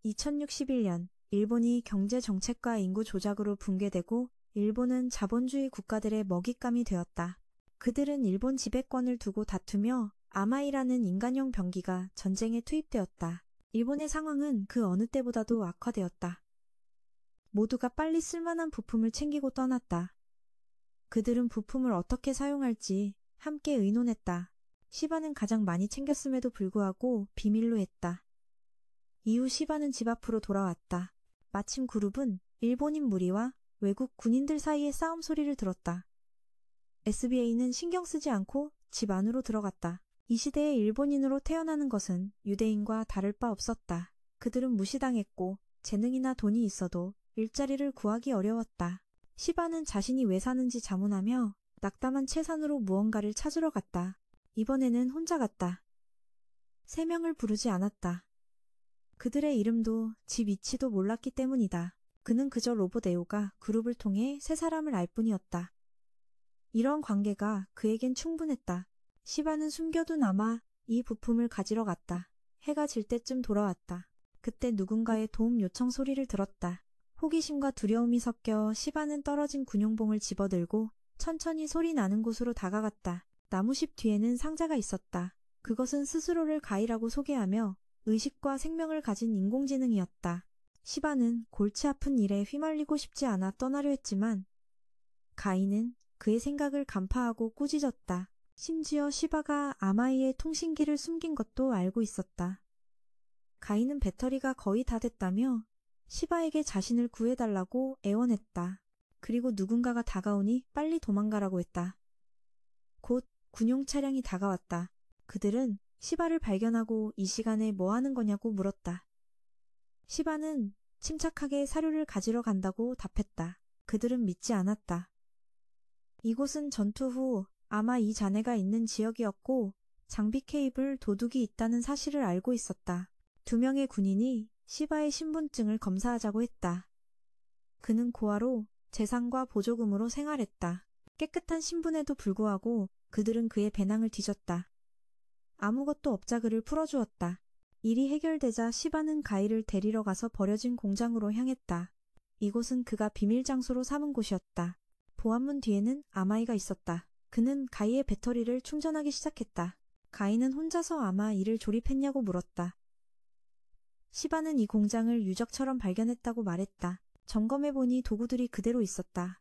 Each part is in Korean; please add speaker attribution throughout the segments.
Speaker 1: 2061년 일본이 경제 정책과 인구 조작으로 붕괴되고 일본은 자본주의 국가들의 먹잇감이 되었다. 그들은 일본 지배권을 두고 다투며 아마이라는 인간형 병기가 전쟁에 투입되었다. 일본의 상황은 그 어느 때보다도 악화되었다. 모두가 빨리 쓸만한 부품을 챙기고 떠났다. 그들은 부품을 어떻게 사용할지 함께 의논했다. 시바는 가장 많이 챙겼음에도 불구하고 비밀로 했다. 이후 시바는 집 앞으로 돌아왔다. 마침 그룹은 일본인 무리와 외국 군인들 사이의 싸움 소리를 들었다. SBA는 신경 쓰지 않고 집 안으로 들어갔다. 이 시대에 일본인으로 태어나는 것은 유대인과 다를 바 없었다. 그들은 무시당했고 재능이나 돈이 있어도 일자리를 구하기 어려웠다. 시바는 자신이 왜 사는지 자문하며 낙담한 채산으로 무언가를 찾으러 갔다. 이번에는 혼자 갔다. 3명을 부르지 않았다. 그들의 이름도 집 위치도 몰랐기 때문이다. 그는 그저 로봇 에오가 그룹을 통해 3사람을 알 뿐이었다. 이런 관계가 그에겐 충분했다. 시바는 숨겨둔 아마 이 부품을 가지러 갔다. 해가 질 때쯤 돌아왔다. 그때 누군가의 도움 요청 소리를 들었다. 호기심과 두려움이 섞여 시바는 떨어진 군용봉을 집어들고 천천히 소리 나는 곳으로 다가갔다. 나무십 뒤에는 상자가 있었다. 그것은 스스로를 가이라고 소개하며 의식과 생명을 가진 인공지능이었다. 시바는 골치 아픈 일에 휘말리고 싶지 않아 떠나려 했지만 가이는 그의 생각을 간파하고 꾸짖었다. 심지어 시바가 아마이의 통신기를 숨긴 것도 알고 있었다. 가이는 배터리가 거의 다 됐다며 시바에게 자신을 구해달라고 애원했다. 그리고 누군가가 다가오니 빨리 도망가라고 했다. 곧 군용 차량이 다가왔다. 그들은 시바를 발견하고 이 시간에 뭐 하는 거냐고 물었다. 시바는 침착하게 사료를 가지러 간다고 답했다. 그들은 믿지 않았다. 이곳은 전투 후 아마 이 잔해가 있는 지역이었고 장비 케이블 도둑이 있다는 사실을 알고 있었다. 2명의 군인이 시바의 신분증을 검사하자고 했다. 그는 고아로 재산과 보조금으로 생활했다. 깨끗한 신분에도 불구하고 그들은 그의 배낭을 뒤졌다. 아무것도 없자 그를 풀어주었다. 일이 해결되자 시바는 가이를 데리러 가서 버려진 공장으로 향했다. 이곳은 그가 비밀 장소로 삼은 곳이었다. 보안문 뒤에는 아마이가 있었다. 그는 가이의 배터리를 충전하기 시작했다. 가이는 혼자서 아마 이를 조립했냐고 물었다. 시바는 이 공장을 유적처럼 발견했다고 말했다. 점검해보니 도구들이 그대로 있었다.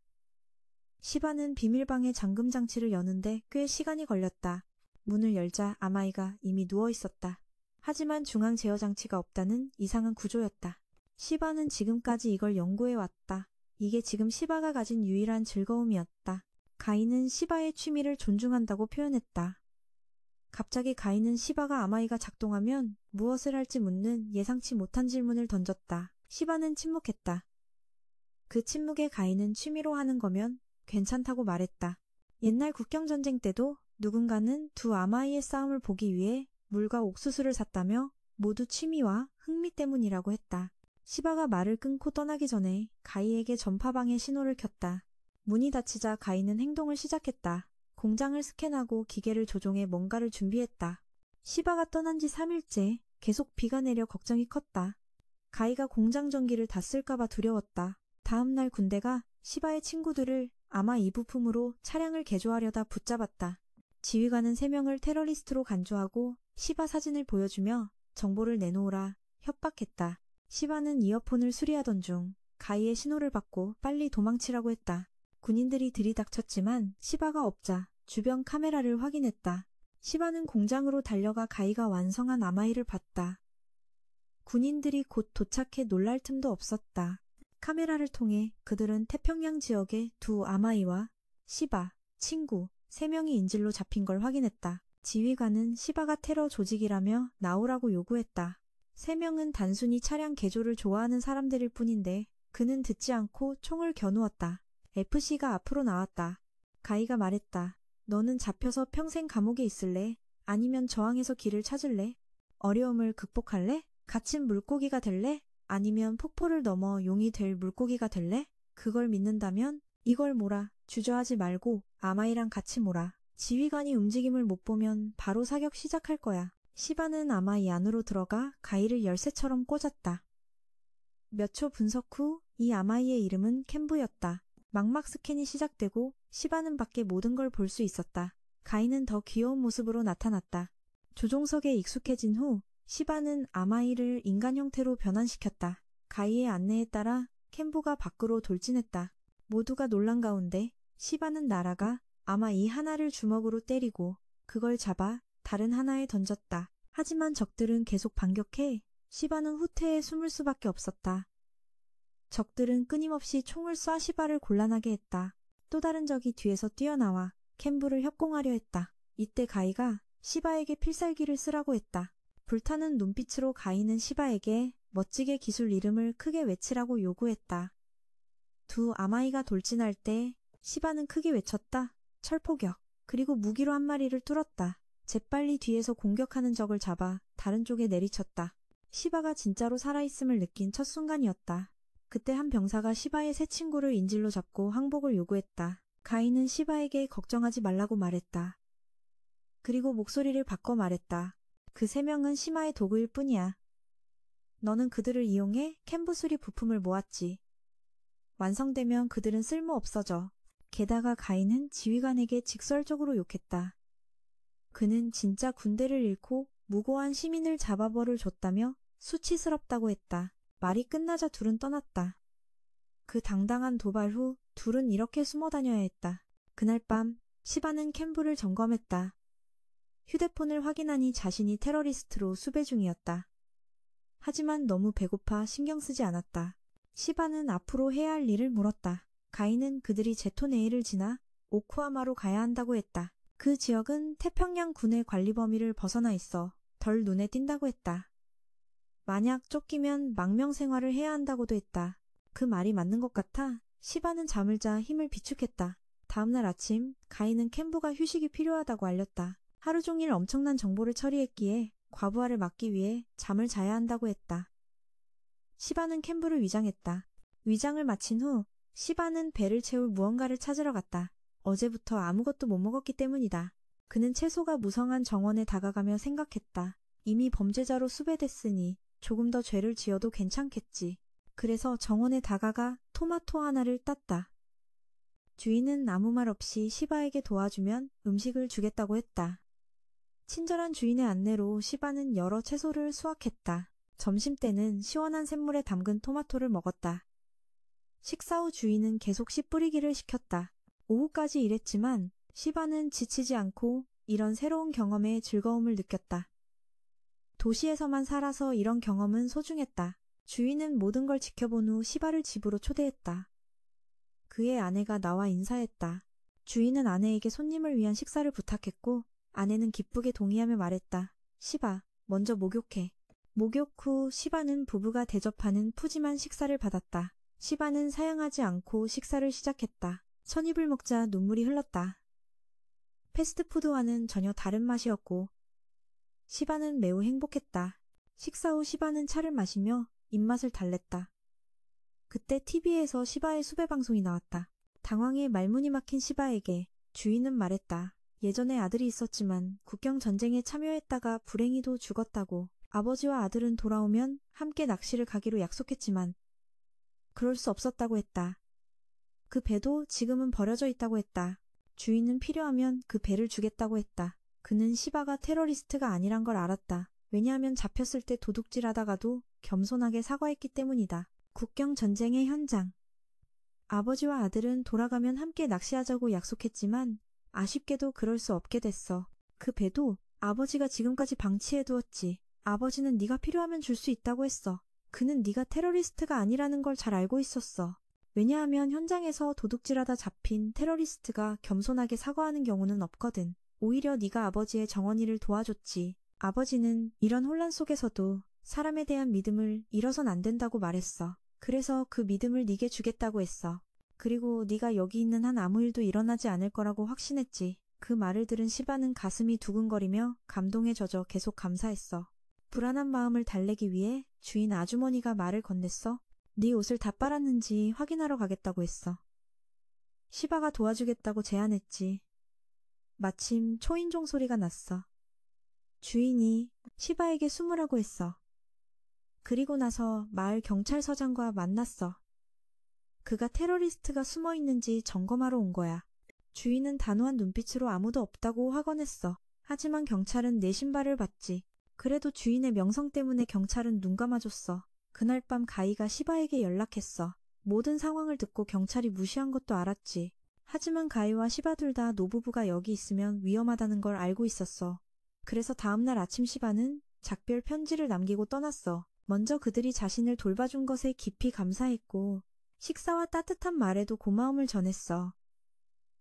Speaker 1: 시바는 비밀방의 잠금 장치를 여는데 꽤 시간이 걸렸다. 문을 열자 아마이가 이미 누워 있었다. 하지만 중앙 제어 장치가 없다는 이상한 구조였다. 시바는 지금까지 이걸 연구해왔다. 이게 지금 시바가 가진 유일한 즐거움이었다. 가이는 시바의 취미를 존중한다고 표현했다. 갑자기 가이는 시바가 아마이가 작동하면 무엇을 할지 묻는 예상치 못한 질문을 던졌다. 시바는 침묵했다. 그 침묵에 가이는 취미로 하는 거면 괜찮다고 말했다. 옛날 국경전쟁 때도 누군가는 두 아마이의 싸움을 보기 위해 물과 옥수수를 샀다며 모두 취미와 흥미 때문이라고 했다. 시바가 말을 끊고 떠나기 전에 가이에게 전파방해 신호를 켰다. 문이 닫히자 가이는 행동을 시작했다. 공장을 스캔하고 기계를 조종해 뭔가를 준비했다. 시바가 떠난 지 3일째 계속 비가 내려 걱정이 컸다. 가이가 공장 전기를 다 쓸까봐 두려웠다. 다음날 군대가 시바의 친구들을 아마 이 부품으로 차량을 개조하려다 붙잡았다. 지휘관은 3명을 테러리스트로 간주하고 시바 사진을 보여주며 정보를 내놓으라 협박했다. 시바는 이어폰을 수리하던 중 가이의 신호를 받고 빨리 도망치라고 했다. 군인들이 들이닥쳤지만 시바가 없자 주변 카메라를 확인했다. 시바는 공장으로 달려가 가이가 완성한 아마이를 봤다. 군인들이 곧 도착해 놀랄 틈도 없었다. 카메라를 통해 그들은 태평양 지역의 두 아마이와 시바, 친구 3명이 인질로 잡힌 걸 확인했다. 지휘관은 시바가 테러 조직이라며 나오라고 요구했다. 3명은 단순히 차량 개조를 좋아하는 사람들일 뿐인데 그는 듣지 않고 총을 겨누었다. FC가 앞으로 나왔다. 가이가 말했다. 너는 잡혀서 평생 감옥에 있을래? 아니면 저항해서 길을 찾을래? 어려움을 극복할래? 갇힌 물고기가 될래? 아니면 폭포를 넘어 용이 될 물고기가 될래? 그걸 믿는다면 이걸 몰아. 주저하지 말고 아마이랑 같이 몰아. 지휘관이 움직임을 못 보면 바로 사격 시작할 거야. 시바는 아마이 안으로 들어가 가이를 열쇠처럼 꽂았다. 몇 초 분석 후 이 아마이의 이름은 켄부였다. 망막 스캔이 시작되고 시바는 밖에 모든 걸 볼 수 있었다. 가인은 더 귀여운 모습으로 나타났다. 조종석에 익숙해진 후 시바는 아마이를 인간 형태로 변환시켰다. 가이의 안내에 따라 켄부가 밖으로 돌진했다. 모두가 놀란 가운데 시바는 날아가 아마이 하나를 주먹으로 때리고 그걸 잡아 다른 하나에 던졌다. 하지만 적들은 계속 반격해 시바는 후퇴에 숨을 수밖에 없었다. 적들은 끊임없이 총을 쏴 시바를 곤란하게 했다. 또 다른 적이 뒤에서 뛰어나와 켄부를 협공하려 했다. 이때 가이가 시바에게 필살기를 쓰라고 했다. 불타는 눈빛으로 가이는 시바에게 멋지게 기술 이름을 크게 외치라고 요구했다. 두 아마이가 돌진할 때 시바는 크게 외쳤다. 철포격. 그리고 무기로 한 마리를 뚫었다. 재빨리 뒤에서 공격하는 적을 잡아 다른 쪽에 내리쳤다. 시바가 진짜로 살아있음을 느낀 첫 순간이었다. 그때 한 병사가 시바의 새 친구를 인질로 잡고 항복을 요구했다. 가인은 시바에게 걱정하지 말라고 말했다. 그리고 목소리를 바꿔 말했다. 그 세 명은 시마의 도구일 뿐이야. 너는 그들을 이용해 캔부수리 부품을 모았지. 완성되면 그들은 쓸모없어져. 게다가 가인은 지휘관에게 직설적으로 욕했다. 그는 진짜 군대를 잃고 무고한 시민을 잡아벌을 줬다며 수치스럽다고 했다. 말이 끝나자 둘은 떠났다. 그 당당한 도발 후 둘은 이렇게 숨어 다녀야 했다. 그날 밤 시바는 캔부를 점검했다. 휴대폰을 확인하니 자신이 테러리스트로 수배 중이었다. 하지만 너무 배고파 신경 쓰지 않았다. 시바는 앞으로 해야 할 일을 물었다. 가인은 그들이 제토네이를 지나 오쿠하마로 가야 한다고 했다. 그 지역은 태평양 군의 관리 범위를 벗어나 있어 덜 눈에 띈다고 했다. 만약 쫓기면 망명 생활을 해야 한다고도 했다. 그 말이 맞는 것 같아 시바는 잠을 자 힘을 비축했다. 다음날 아침 가인은 캔부가 휴식이 필요하다고 알렸다. 하루 종일 엄청난 정보를 처리했기에 과부하를 막기 위해 잠을 자야 한다고 했다. 시바는 캔부를 위장했다. 위장을 마친 후 시바는 배를 채울 무언가를 찾으러 갔다. 어제부터 아무것도 못 먹었기 때문이다. 그는 채소가 무성한 정원에 다가가며 생각했다. 이미 범죄자로 수배됐으니 조금 더 죄를 지어도 괜찮겠지. 그래서 정원에 다가가 토마토 하나를 땄다. 주인은 아무 말 없이 시바에게 도와주면 음식을 주겠다고 했다. 친절한 주인의 안내로 시바는 여러 채소를 수확했다. 점심때는 시원한 샘물에 담근 토마토를 먹었다. 식사 후 주인은 계속 씨 뿌리기를 시켰다. 오후까지 일했지만 시바는 지치지 않고 이런 새로운 경험에 즐거움을 느꼈다. 도시에서만 살아서 이런 경험은 소중했다. 주인은 모든 걸 지켜본 후 시바를 집으로 초대했다. 그의 아내가 나와 인사했다. 주인은 아내에게 손님을 위한 식사를 부탁했고 아내는 기쁘게 동의하며 말했다. 시바, 먼저 목욕해. 목욕 후 시바는 부부가 대접하는 푸짐한 식사를 받았다. 시바는 사양하지 않고 식사를 시작했다. 첫 입을 먹자 눈물이 흘렀다. 패스트푸드와는 전혀 다른 맛이었고 시바는 매우 행복했다. 식사 후 시바는 차를 마시며 입맛을 달랬다. 그때 TV에서 시바의 수배 방송이 나왔다. 당황해 말문이 막힌 시바에게 주인은 말했다. 예전에 아들이 있었지만 국경 전쟁에 참여했다가 불행히도 죽었다고. 아버지와 아들은 돌아오면 함께 낚시를 가기로 약속했지만 그럴 수 없었다고 했다. 그 배도 지금은 버려져 있다고 했다. 주인은 필요하면 그 배를 주겠다고 했다. 그는 시바가 테러리스트가 아니란 걸 알았다. 왜냐하면 잡혔을 때 도둑질하다가도 겸손하게 사과했기 때문이다. 국경 전쟁의 현장. 아버지와 아들은 돌아가면 함께 낚시하자고 약속했지만 아쉽게도 그럴 수 없게 됐어. 그 배도 아버지가 지금까지 방치해두었지. 아버지는 네가 필요하면 줄 수 있다고 했어. 그는 네가 테러리스트가 아니라는 걸 잘 알고 있었어. 왜냐하면 현장에서 도둑질하다 잡힌 테러리스트가 겸손하게 사과하는 경우는 없거든. 오히려 네가 아버지의 정원이를 도와줬지. 아버지는 이런 혼란 속에서도 사람에 대한 믿음을 잃어선 안 된다고 말했어. 그래서 그 믿음을 네게 주겠다고 했어. 그리고 네가 여기 있는 한 아무 일도 일어나지 않을 거라고 확신했지. 그 말을 들은 시바는 가슴이 두근거리며 감동에 젖어 계속 감사했어. 불안한 마음을 달래기 위해 주인 아주머니가 말을 건넸어. 네 옷을 다 빨았는지 확인하러 가겠다고 했어. 시바가 도와주겠다고 제안했지. 마침 초인종 소리가 났어. 주인이 시바에게 숨으라고 했어. 그리고 나서 마을 경찰서장과 만났어. 그가 테러리스트가 숨어 있는지 점검하러 온 거야. 주인은 단호한 눈빛으로 아무도 없다고 확언했어. 하지만 경찰은 내 신발을 봤지. 그래도 주인의 명성 때문에 경찰은 눈 감아줬어. 그날 밤 가이가 시바에게 연락했어. 모든 상황을 듣고 경찰이 무시한 것도 알았지. 하지만 가이와 시바 둘 다 노부부가 여기 있으면 위험하다는 걸 알고 있었어. 그래서 다음날 아침 시바는 작별 편지를 남기고 떠났어. 먼저 그들이 자신을 돌봐준 것에 깊이 감사했고 식사와 따뜻한 말에도 고마움을 전했어.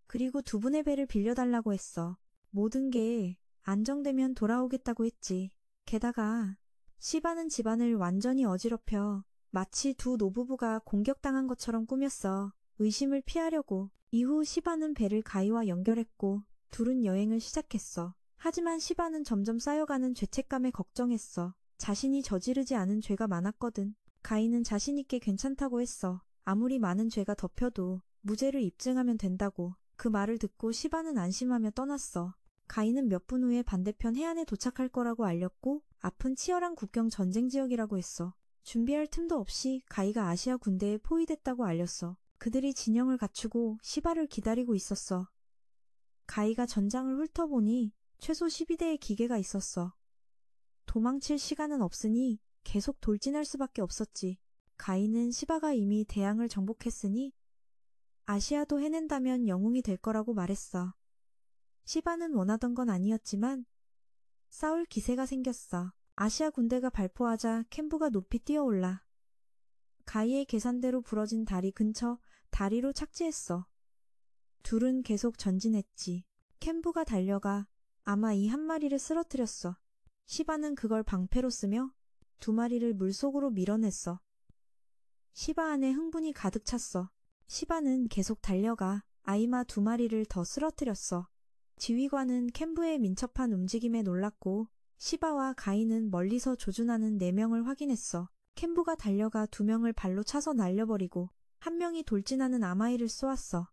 Speaker 1: 그리고 두 분의 배를 빌려달라고 했어. 모든 게 안정되면 돌아오겠다고 했지. 게다가 시바는 집안을 완전히 어지럽혀 마치 두 노부부가 공격당한 것처럼 꾸몄어. 의심을 피하려고. 이후 시바는 배를 가이와 연결했고 둘은 여행을 시작했어. 하지만 시바는 점점 쌓여가는 죄책감에 걱정했어. 자신이 저지르지 않은 죄가 많았거든. 가이는 자신 있게 괜찮다고 했어. 아무리 많은 죄가 덮여도 무죄를 입증하면 된다고. 그 말을 듣고 시바는 안심하며 떠났어. 가이는 몇 분 후에 반대편 해안에 도착할 거라고 알렸고 앞은 치열한 국경 전쟁 지역이라고 했어. 준비할 틈도 없이 가이가 아시아 군대에 포위됐다고 알렸어. 그들이 진영을 갖추고 시바를 기다리고 있었어. 가이가 전장을 훑어보니 최소 12대의 기계가 있었어. 도망칠 시간은 없으니 계속 돌진할 수밖에 없었지. 가이는 시바가 이미 대양을 정복했으니 아시아도 해낸다면 영웅이 될 거라고 말했어. 시바는 원하던 건 아니었지만 싸울 기세가 생겼어. 아시아 군대가 발포하자 캔부가 높이 뛰어올라. 가이의 계산대로 부러진 다리 근처 다리로 착지했어. 둘은 계속 전진했지. 캔부가 달려가 아마 이 한 마리를 쓰러뜨렸어. 시바는 그걸 방패로 쓰며 두 마리를 물속으로 밀어냈어. 시바 안에 흥분이 가득 찼어. 시바는 계속 달려가 아이마 두 마리를 더 쓰러뜨렸어. 지휘관은 캔부의 민첩한 움직임에 놀랐고 시바와 가이는 멀리서 조준하는 4명을 확인했어. 캔부가 달려가 2명을 발로 차서 날려버리고 1명이 돌진하는 아마이를 쏘았어.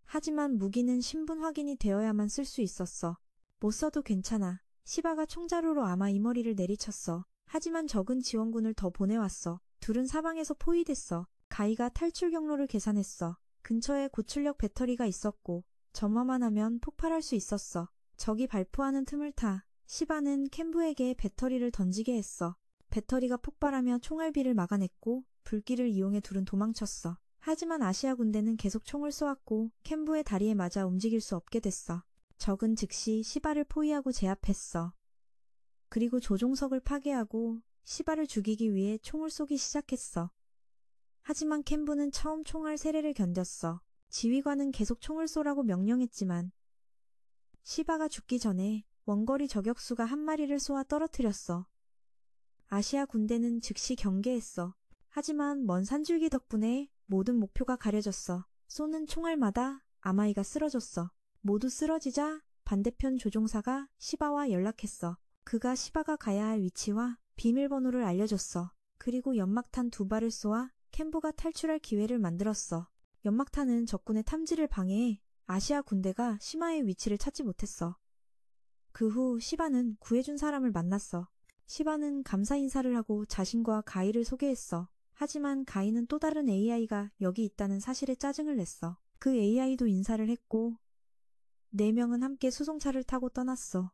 Speaker 1: 하지만 무기는 신분 확인이 되어야만 쓸 수 있었어. 못 써도 괜찮아. 시바가 총자루로 아마이 머리를 내리쳤어. 하지만 적은 지원군을 더 보내왔어. 둘은 사방에서 포위됐어. 가이가 탈출 경로를 계산했어. 근처에 고출력 배터리가 있었고 점화만 하면 폭발할 수 있었어. 적이 발포하는 틈을 타 시바는 캔부에게 배터리를 던지게 했어. 배터리가 폭발하며 총알비를 막아냈고 불길을 이용해 둘은 도망쳤어. 하지만 아시아 군대는 계속 총을 쏘았고 캔부의 다리에 맞아 움직일 수 없게 됐어. 적은 즉시 시바를 포위하고 제압했어. 그리고 조종석을 파괴하고 시바를 죽이기 위해 총을 쏘기 시작했어. 하지만 캔부는 처음 총알 세례를 견뎠어. 지휘관은 계속 총을 쏘라고 명령했지만 시바가 죽기 전에 원거리 저격수가 한 마리를 쏘아 떨어뜨렸어. 아시아 군대는 즉시 경계했어. 하지만 먼 산줄기 덕분에 모든 목표가 가려졌어. 쏘는 총알마다 아마이가 쓰러졌어. 모두 쓰러지자 반대편 조종사가 시바와 연락했어. 그가 시바가 가야 할 위치와 비밀번호를 알려줬어. 그리고 연막탄 2발을 쏘아 캔부가 탈출할 기회를 만들었어. 연막탄은 적군의 탐지를 방해해 아시아 군대가 시마의 위치를 찾지 못했어. 그 후 시바는 구해준 사람을 만났어. 시바는 감사 인사를 하고 자신과 가이를 소개했어. 하지만 가이는 또 다른 AI가 여기 있다는 사실에 짜증을 냈어. 그 AI도 인사를 했고 4명은 함께 수송차를 타고 떠났어.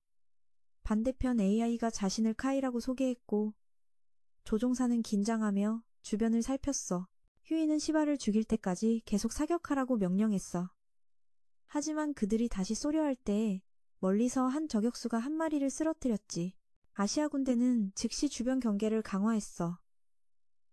Speaker 1: 반대편 AI가 자신을 카이라고 소개했고 조종사는 긴장하며 주변을 살폈어. 휴이는 시바를 죽일 때까지 계속 사격하라고 명령했어. 하지만 그들이 다시 쏘려 할 때 멀리서 한 저격수가 한 마리를 쓰러뜨렸지. 아시아 군대는 즉시 주변 경계를 강화했어.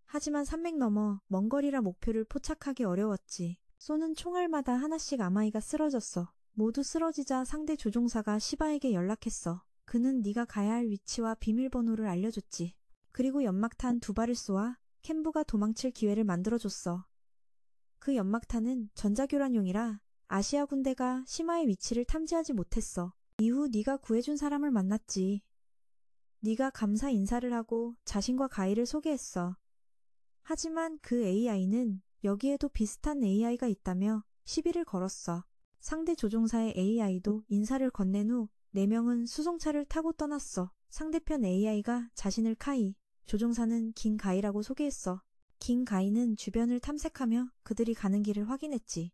Speaker 1: 하지만 산맥 너머 먼 거리라 목표를 포착하기 어려웠지. 쏘는 총알마다 하나씩 아마이가 쓰러졌어. 모두 쓰러지자 상대 조종사가 시바에게 연락했어. 그는 네가 가야 할 위치와 비밀번호를 알려줬지. 그리고 연막탄 2발을 쏘아 캔부가 도망칠 기회를 만들어줬어. 그 연막탄은 전자교란용이라 아시아 군대가 시마의 위치를 탐지하지 못했어. 이후 네가 구해준 사람을 만났지. 네가 감사 인사를 하고 자신과 가이를 소개했어. 하지만 그 AI는 여기에도 비슷한 AI가 있다며 시비를 걸었어. 상대 조종사의 AI도 인사를 건넨 후 4명은 수송차를 타고 떠났어. 상대편 AI가 자신을 카이, 조종사는 긴가이라고 소개했어. 긴가이는 주변을 탐색하며 그들이 가는 길을 확인했지.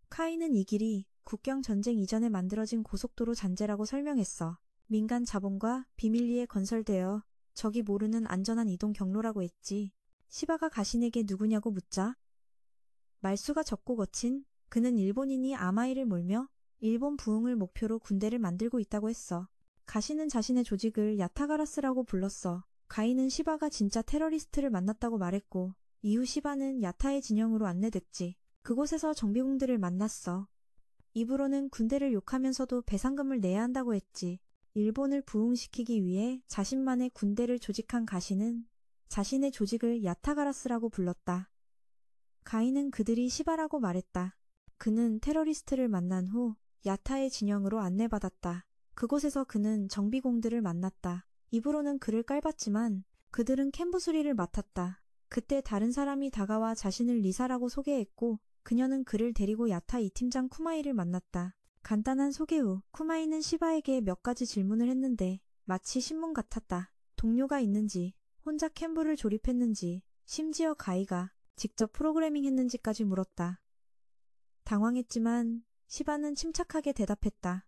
Speaker 1: 카이는 이 길이 국경 전쟁 이전에 만들어진 고속도로 잔재라고 설명했어. 민간 자본과 비밀리에 건설되어 적이 모르는 안전한 이동 경로라고 했지. 시바가 가신에게 누구냐고 묻자 말수가 적고 거친 그는 일본인이 아마이를 몰며 일본 부흥을 목표로 군대를 만들고 있다고 했어. 가시는 자신의 조직을 야타가라스라고 불렀어. 가이는 시바가 진짜 테러리스트를 만났다고 말했고 이후 시바는 야타의 진영으로 안내됐지. 그곳에서 정비공들을 만났어. 입으로는 군대를 욕하면서도 배상금을 내야 한다고 했지. 일본을 부흥시키기 위해 자신만의 군대를 조직한 가시는 자신의 조직을 야타가라스라고 불렀다. 가이는 그들이 시바라고 말했다. 그는 테러리스트를 만난 후 야타의 진영으로 안내받았다. 그곳에서 그는 정비공들을 만났다. 입으로는 그를 깔봤지만 그들은 캔부 수리를 맡았다. 그때 다른 사람이 다가와 자신을 리사라고 소개했고 그녀는 그를 데리고 야타 2팀장 쿠마이를 만났다. 간단한 소개 후 쿠마이는 시바에게 몇 가지 질문을 했는데 마치 신문 같았다. 동료가 있는지, 혼자 캔부를 조립했는지, 심지어 가이가 직접 프로그래밍 했는지까지 물었다. 당황했지만 시바는 침착하게 대답했다.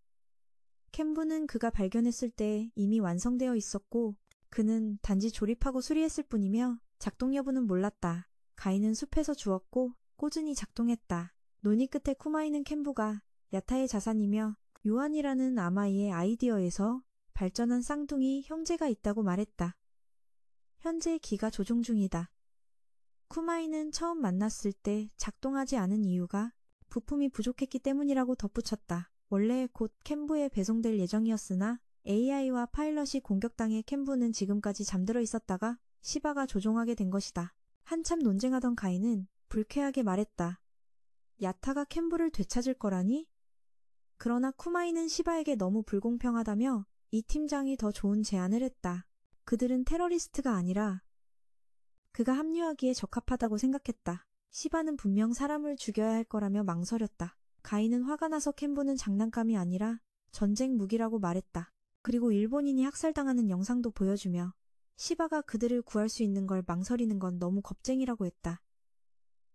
Speaker 1: 캔부는 그가 발견했을 때 이미 완성되어 있었고 그는 단지 조립하고 수리했을 뿐이며 작동 여부는 몰랐다. 가이는 숲에서 주웠고 꾸준히 작동했다. 논의 끝에 쿠마이는 캔부가 야타의 자산이며 요한이라는 아마이의 아이디어에서 발전한 쌍둥이 형제가 있다고 말했다. 현재 기가 조종 중이다. 쿠마이는 처음 만났을 때 작동하지 않은 이유가 부품이 부족했기 때문이라고 덧붙였다. 원래 곧 캔부에 배송될 예정이었으나 AI와 파일럿이 공격당해 캔부는 지금까지 잠들어 있었다가 시바가 조종하게 된 것이다. 한참 논쟁하던 가이는 불쾌하게 말했다. 야타가 캔부를 되찾을 거라니? 그러나 쿠마이는 시바에게 너무 불공평하다며 이 팀장이 더 좋은 제안을 했다. 그들은 테러리스트가 아니라 그가 합류하기에 적합하다고 생각했다. 시바는 분명 사람을 죽여야 할 거라며 망설였다. 가이는 화가 나서 캔부는 장난감이 아니라 전쟁 무기라고 말했다. 그리고 일본인이 학살당하는 영상도 보여주며 시바가 그들을 구할 수 있는 걸 망설이는 건 너무 겁쟁이라고 했다.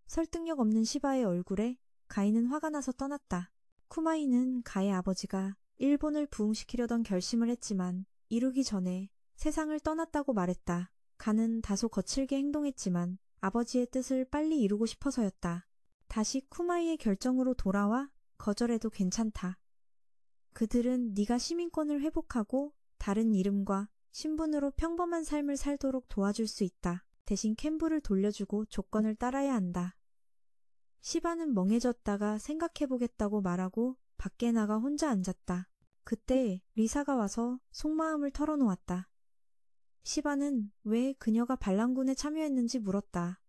Speaker 1: 설득력 없는 시바의 얼굴에 가이는 화가 나서 떠났다. 쿠마이는 가의 아버지가 일본을 부흥시키려던 결심을 했지만 이루기 전에 세상을 떠났다고 말했다. 가는 다소 거칠게 행동했지만 아버지의 뜻을 빨리 이루고 싶어서였다. 다시 쿠마이의 결정으로 돌아와 거절해도 괜찮다. 그들은 네가 시민권을 회복하고 다른 이름과 신분으로 평범한 삶을 살도록 도와줄 수 있다. 대신 캔부를 돌려주고 조건을 따라야 한다. 시바는 멍해졌다가 생각해보겠다고 말하고 밖에 나가 혼자 앉았다. 그때 리사가 와서 속마음을 털어놓았다. 시바는 왜 그녀가 반란군에 참여했는지 물었다.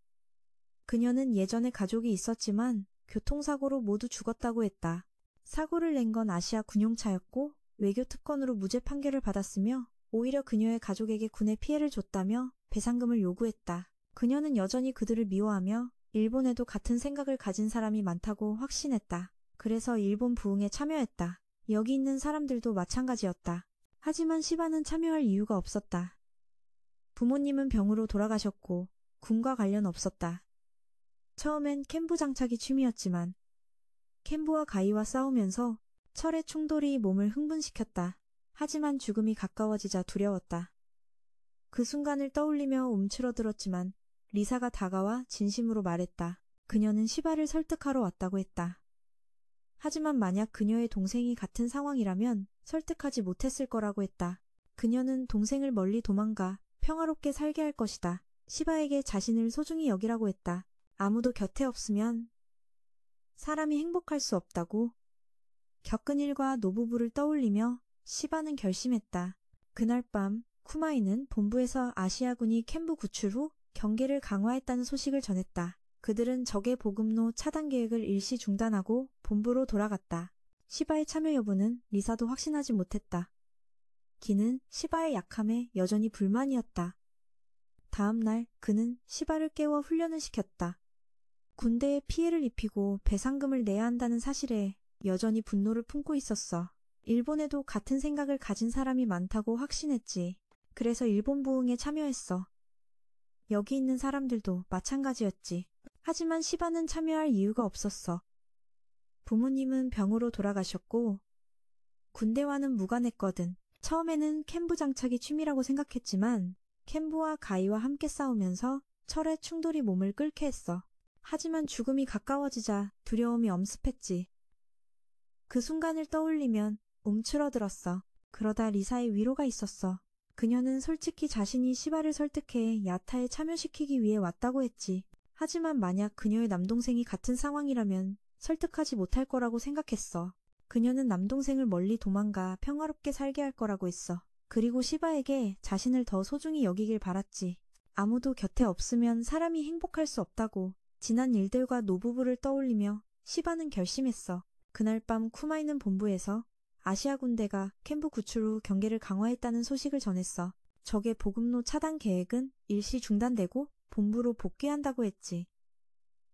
Speaker 1: 그녀는 예전에 가족이 있었지만 교통사고로 모두 죽었다고 했다. 사고를 낸 건 아시아 군용차였고 외교 특권으로 무죄 판결을 받았으며 오히려 그녀의 가족에게 군에 피해를 줬다며 배상금을 요구했다. 그녀는 여전히 그들을 미워하며 일본에도 같은 생각을 가진 사람이 많다고 확신했다. 그래서 일본 부흥에 참여했다. 여기 있는 사람들도 마찬가지였다. 하지만 시바는 참여할 이유가 없었다. 부모님은 병으로 돌아가셨고 군과 관련 없었다. 처음엔 캔부 장착이 취미였지만 캔부와 가이와 싸우면서 철의 충돌이 몸을 흥분시켰다. 하지만 죽음이 가까워지자 두려웠다. 그 순간을 떠올리며 움츠러들었지만 리사가 다가와 진심으로 말했다. 그녀는 시바를 설득하러 왔다고 했다. 하지만 만약 그녀의 동생이 같은 상황이라면 설득하지 못했을 거라고 했다. 그녀는 동생을 멀리 도망가 평화롭게 살게 할 것이다. 시바에게 자신을 소중히 여기라고 했다. 아무도 곁에 없으면 사람이 행복할 수 없다고. 겪은 일과 노부부를 떠올리며 시바는 결심했다. 그날 밤 쿠마이는 본부에서 아시아군이 캔부 구출 후 경계를 강화했다는 소식을 전했다. 그들은 적의 보급로 차단 계획을 일시 중단하고 본부로 돌아갔다. 시바의 참여 여부는 리사도 확신하지 못했다. 기는 시바의 약함에 여전히 불만이었다. 다음 날 그는 시바를 깨워 훈련을 시켰다. 군대에 피해를 입히고 배상금을 내야 한다는 사실에 여전히 분노를 품고 있었어. 일본에도 같은 생각을 가진 사람이 많다고 확신했지. 그래서 일본 부흥에 참여했어. 여기 있는 사람들도 마찬가지였지. 하지만 시바는 참여할 이유가 없었어. 부모님은 병으로 돌아가셨고 군대와는 무관했거든. 처음에는 켄부 장착이 취미라고 생각했지만 켄부와 가이와 함께 싸우면서 철의 충돌이 몸을 끓게 했어. 하지만 죽음이 가까워지자 두려움이 엄습했지. 그 순간을 떠올리면 움츠러들었어. 그러다 리사의 위로가 있었어. 그녀는 솔직히 자신이 시바를 설득해 야타에 참여시키기 위해 왔다고 했지. 하지만 만약 그녀의 남동생이 같은 상황이라면 설득하지 못할 거라고 생각했어. 그녀는 남동생을 멀리 도망가 평화롭게 살게 할 거라고 했어. 그리고 시바에게 자신을 더 소중히 여기길 바랐지. 아무도 곁에 없으면 사람이 행복할 수 없다고. 지난 일들과 노부부를 떠올리며 시바는 결심했어. 그날 밤 쿠마이는 본부에서 아시아 군대가 켄부 구출 후 경계를 강화했다는 소식을 전했어. 적의 보급로 차단 계획은 일시 중단되고 본부로 복귀한다고 했지.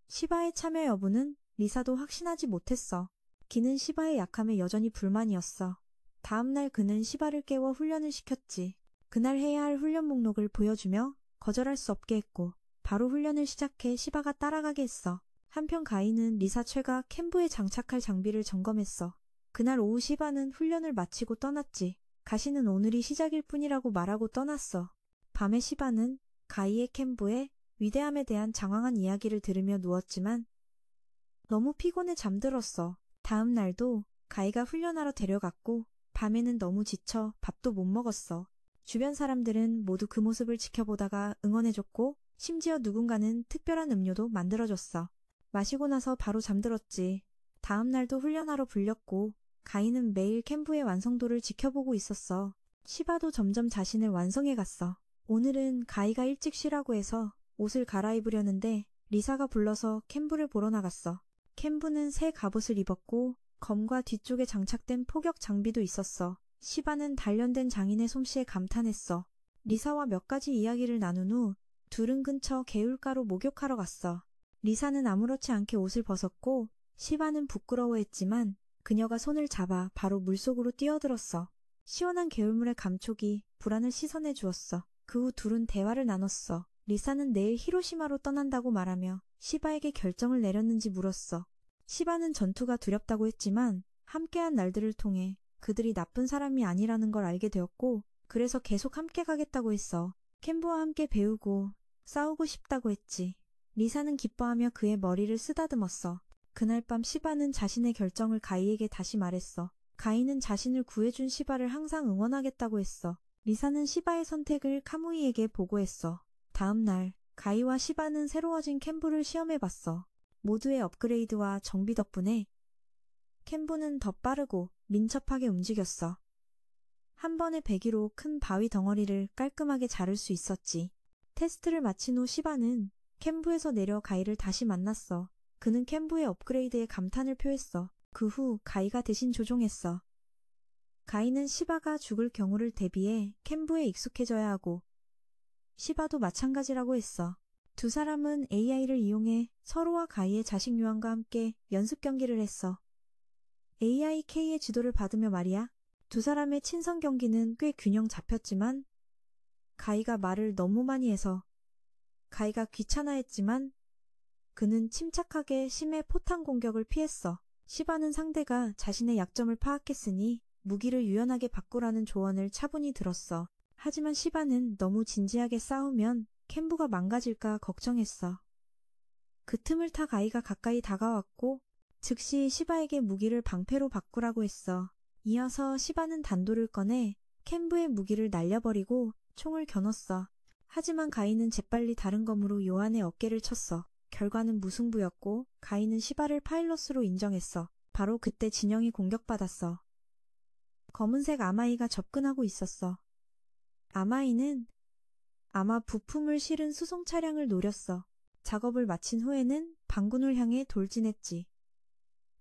Speaker 1: 시바의 참여 여부는 리사도 확신하지 못했어. 기는 시바의 약함에 여전히 불만이었어. 다음날 그는 시바를 깨워 훈련을 시켰지. 그날 해야 할 훈련 목록을 보여주며 거절할 수 없게 했고 바로 훈련을 시작해 시바가 따라가게 했어. 한편 가인은 리사 최가 켄부에 장착할 장비를 점검했어. 그날 오후 시바는 훈련을 마치고 떠났지. 가시는 오늘이 시작일 뿐이라고 말하고 떠났어. 밤에 시바는 가이의 켄부의 위대함에 대한 장황한 이야기를 들으며 누웠지만 너무 피곤해 잠들었어. 다음 날도 가이가 훈련하러 데려갔고 밤에는 너무 지쳐 밥도 못 먹었어. 주변 사람들은 모두 그 모습을 지켜보다가 응원해줬고 심지어 누군가는 특별한 음료도 만들어줬어. 마시고 나서 바로 잠들었지. 다음 날도 훈련하러 불렸고 가이는 매일 켄부의 완성도를 지켜보고 있었어. 시바도 점점 자신을 완성해갔어. 오늘은 가이가 일찍 쉬라고 해서 옷을 갈아입으려는데 리사가 불러서 켄부를 보러 나갔어. 켄부는 새 갑옷을 입었고 검과 뒤쪽에 장착된 포격 장비도 있었어. 시바는 단련된 장인의 솜씨에 감탄했어. 리사와 몇 가지 이야기를 나눈 후 둘은 근처 개울가로 목욕하러 갔어. 리사는 아무렇지 않게 옷을 벗었고 시바는 부끄러워했지만 그녀가 손을 잡아 바로 물속으로 뛰어들었어. 시원한 개울물의 감촉이 불안을 씻어내 주었어. 그 후 둘은 대화를 나눴어. 리사는 내일 히로시마로 떠난다고 말하며 시바에게 결정을 내렸는지 물었어. 시바는 전투가 두렵다고 했지만 함께한 날들을 통해 그들이 나쁜 사람이 아니라는 걸 알게 되었고 그래서 계속 함께 가겠다고 했어. 켄부와 함께 배우고 싸우고 싶다고 했지. 리사는 기뻐하며 그의 머리를 쓰다듬었어. 그날 밤 시바는 자신의 결정을 가이에게 다시 말했어. 가이는 자신을 구해준 시바를 항상 응원하겠다고 했어. 리사는 시바의 선택을 카무이에게 보고했어. 다음 날 가이와 시바는 새로워진 켄부를 시험해봤어. 모두의 업그레이드와 정비 덕분에 켄부는 더 빠르고 민첩하게 움직였어. 한 번의 배기로 큰 바위 덩어리를 깔끔하게 자를 수 있었지. 테스트를 마친 후 시바는 켄부에서 내려 가이를 다시 만났어. 그는 켄부의 업그레이드에 감탄을 표했어. 그 후 가이가 대신 조종했어. 가이는 시바가 죽을 경우를 대비해 켄부에 익숙해져야 하고 시바도 마찬가지라고 했어. 두 사람은 AI를 이용해 서로와 가이의 자식 요한과 함께 연습 경기를 했어. AI K의 지도를 받으며 말이야. 두 사람의 친선 경기는 꽤 균형 잡혔지만 가이가 말을 너무 많이 해서 가이가 귀찮아했지만 그는 침착하게 심해 포탄 공격을 피했어. 시바는 상대가 자신의 약점을 파악했으니 무기를 유연하게 바꾸라는 조언을 차분히 들었어. 하지만 시바는 너무 진지하게 싸우면 켄부가 망가질까 걱정했어. 그 틈을 타 가이가 가까이 다가왔고 즉시 시바에게 무기를 방패로 바꾸라고 했어. 이어서 시바는 단도를 꺼내 켄부의 무기를 날려버리고 총을 겨눴어. 하지만 가이는 재빨리 다른 검으로 요한의 어깨를 쳤어. 결과는 무승부였고 가이는 시바를 파일럿으로 인정했어. 바로 그때 진영이 공격받았어. 검은색 아마이가 접근하고 있었어. 아마이는 아마 부품을 실은 수송 차량을 노렸어. 작업을 마친 후에는 반군을 향해 돌진했지.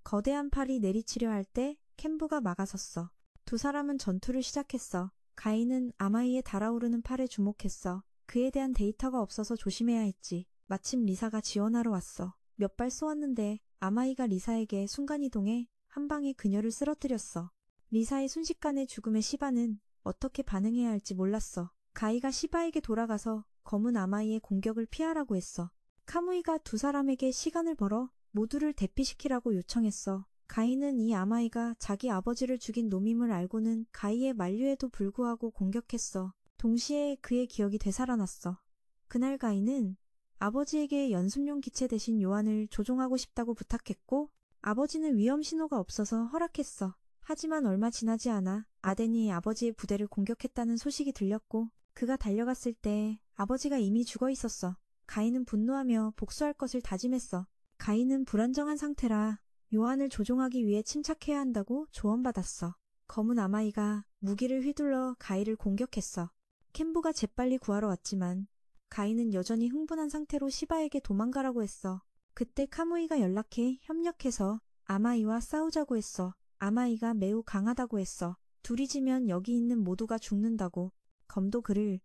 Speaker 1: 거대한 팔이 내리치려 할 때 켄부가 막아섰어. 두 사람은 전투를 시작했어. 가이는 아마이의 달아오르는 팔에 주목했어. 그에 대한 데이터가 없어서 조심해야 했지. 마침 리사가 지원하러 왔어. 몇 발 쏘았는데 아마이가 리사에게 순간이동해 한 방에 그녀를 쓰러뜨렸어. 리사의 순식간의 죽음에 시바는 어떻게 반응해야 할지 몰랐어. 가이가 시바에게 돌아가서 검은 아마이의 공격을 피하라고 했어. 카무이가 두 사람에게 시간을 벌어 모두를 대피시키라고 요청했어. 가이는 이 아마이가 자기 아버지를 죽인 놈임을 알고는 가이의 만류에도 불구하고 공격했어. 동시에 그의 기억이 되살아났어. 그날 가이는 아버지에게 연습용 기체 대신 요한을 조종하고 싶다고 부탁했고 아버지는 위험 신호가 없어서 허락했어. 하지만 얼마 지나지 않아 아덴이 아버지의 부대를 공격했다는 소식이 들렸고 그가 달려갔을 때 아버지가 이미 죽어 있었어. 가이는 분노하며 복수할 것을 다짐했어. 가이는 불안정한 상태라 요한을 조종하기 위해 침착해야 한다고 조언받았어. 검은 아마이가 무기를 휘둘러 가이를 공격했어. 켄부가 재빨리 구하러 왔지만 가이는 여전히 흥분한 상태로 시바에게 도망가라고 했어. 그때 카무이가 연락해 협력해서 아마이와 싸우자고 했어. 아마이가 매우 강하다고 했어. 둘이 지면 여기 있는 모두가 죽는다고. 검도 그를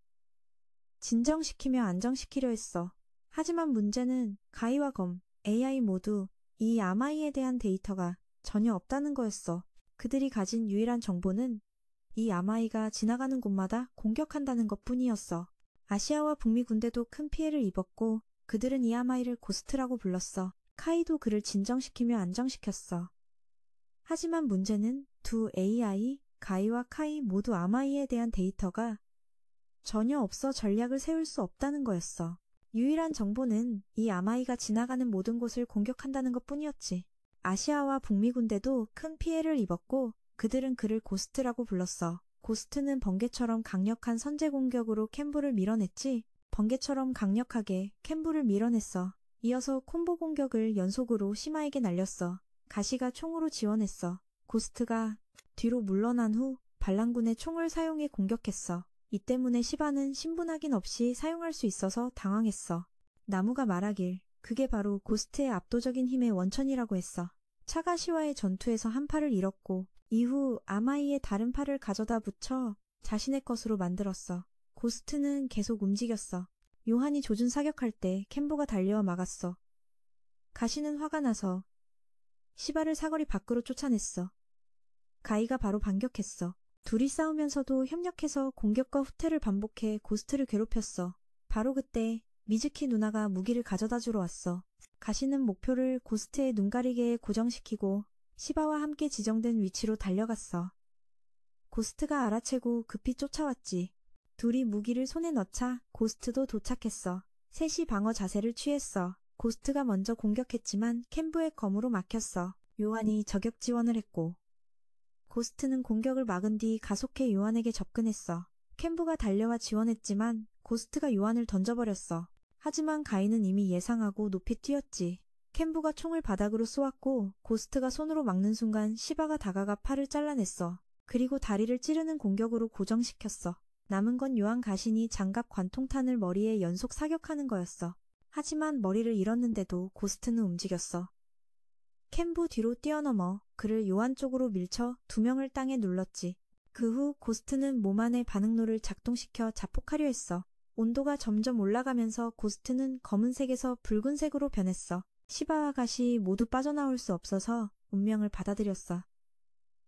Speaker 1: 진정시키며 안정시키려 했어. 하지만 문제는 가이와 검, AI 모두 이 아마이에 대한 데이터가 전혀 없다는 거였어. 그들이 가진 유일한 정보는 이 아마이가 지나가는 곳마다 공격한다는 것뿐이었어. 아시아와 북미 군대도 큰 피해를 입었고 그들은 이 아마이를 고스트라고 불렀어. 카이도 그를 진정시키며 안정시켰어. 하지만 문제는 두 AI, 가이와 카이 모두 아마이에 대한 데이터가 전혀 없어 전략을 세울 수 없다는 거였어. 유일한 정보는 이 아마이가 지나가는 모든 곳을 공격한다는 것뿐이었지. 아시아와 북미 군대도 큰 피해를 입었고 그들은 그를 고스트라고 불렀어. 고스트는 번개처럼 강력한 선제 공격으로 켄부를 밀어냈지. 번개처럼 강력하게 켄부를 밀어냈어. 이어서 콤보 공격을 연속으로 시마에게 날렸어. 가시가 총으로 지원했어. 고스트가 뒤로 물러난 후 반란군의 총을 사용해 공격했어. 이 때문에 시바는 신분확인 없이 사용할 수 있어서 당황했어. 나무가 말하길 그게 바로 고스트의 압도적인 힘의 원천이라고 했어. 차가시와의 전투에서 한 팔을 잃었고 이후 아마이의 다른 팔을 가져다 붙여 자신의 것으로 만들었어. 고스트는 계속 움직였어. 요한이 조준 사격할 때 켄부가 달려와 막았어. 가시는 화가 나서 시바를 사거리 밖으로 쫓아냈어. 가이가 바로 반격했어. 둘이 싸우면서도 협력해서 공격과 후퇴를 반복해 고스트를 괴롭혔어. 바로 그때 미즈키 누나가 무기를 가져다 주러 왔어. 가시는 목표를 고스트의 눈가리개에 고정시키고 시바와 함께 지정된 위치로 달려갔어. 고스트가 알아채고 급히 쫓아왔지. 둘이 무기를 손에 넣자 고스트도 도착했어. 셋이 방어 자세를 취했어. 고스트가 먼저 공격했지만 켄부의 검으로 막혔어. 요한이 저격 지원을 했고 고스트는 공격을 막은 뒤 가속해 요한에게 접근했어. 켄부가 달려와 지원했지만 고스트가 요한을 던져버렸어. 하지만 가이는 이미 예상하고 높이 뛰었지. 켄부가 총을 바닥으로 쏘았고 고스트가 손으로 막는 순간 시바가 다가가 팔을 잘라냈어. 그리고 다리를 찌르는 공격으로 고정시켰어. 남은 건 요한 가신이 장갑 관통탄을 머리에 연속 사격하는 거였어. 하지만 머리를 잃었는데도 고스트는 움직였어. 켄부 뒤로 뛰어넘어 그를 요한 쪽으로 밀쳐 두 명을 땅에 눌렀지. 그 후 고스트는 몸 안의 반응로를 작동시켜 자폭하려 했어. 온도가 점점 올라가면서 고스트는 검은색에서 붉은색으로 변했어. 시바와 가시 모두 빠져나올 수 없어서 운명을 받아들였어.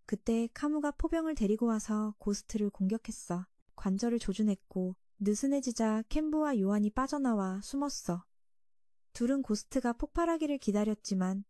Speaker 1: 그때 카무가 포병을 데리고 와서 고스트를 공격했어. 관절을 조준했고 느슨해지자 켄부와 요한이 빠져나와 숨었어. 둘은 고스트가 폭발하기를 기다렸지만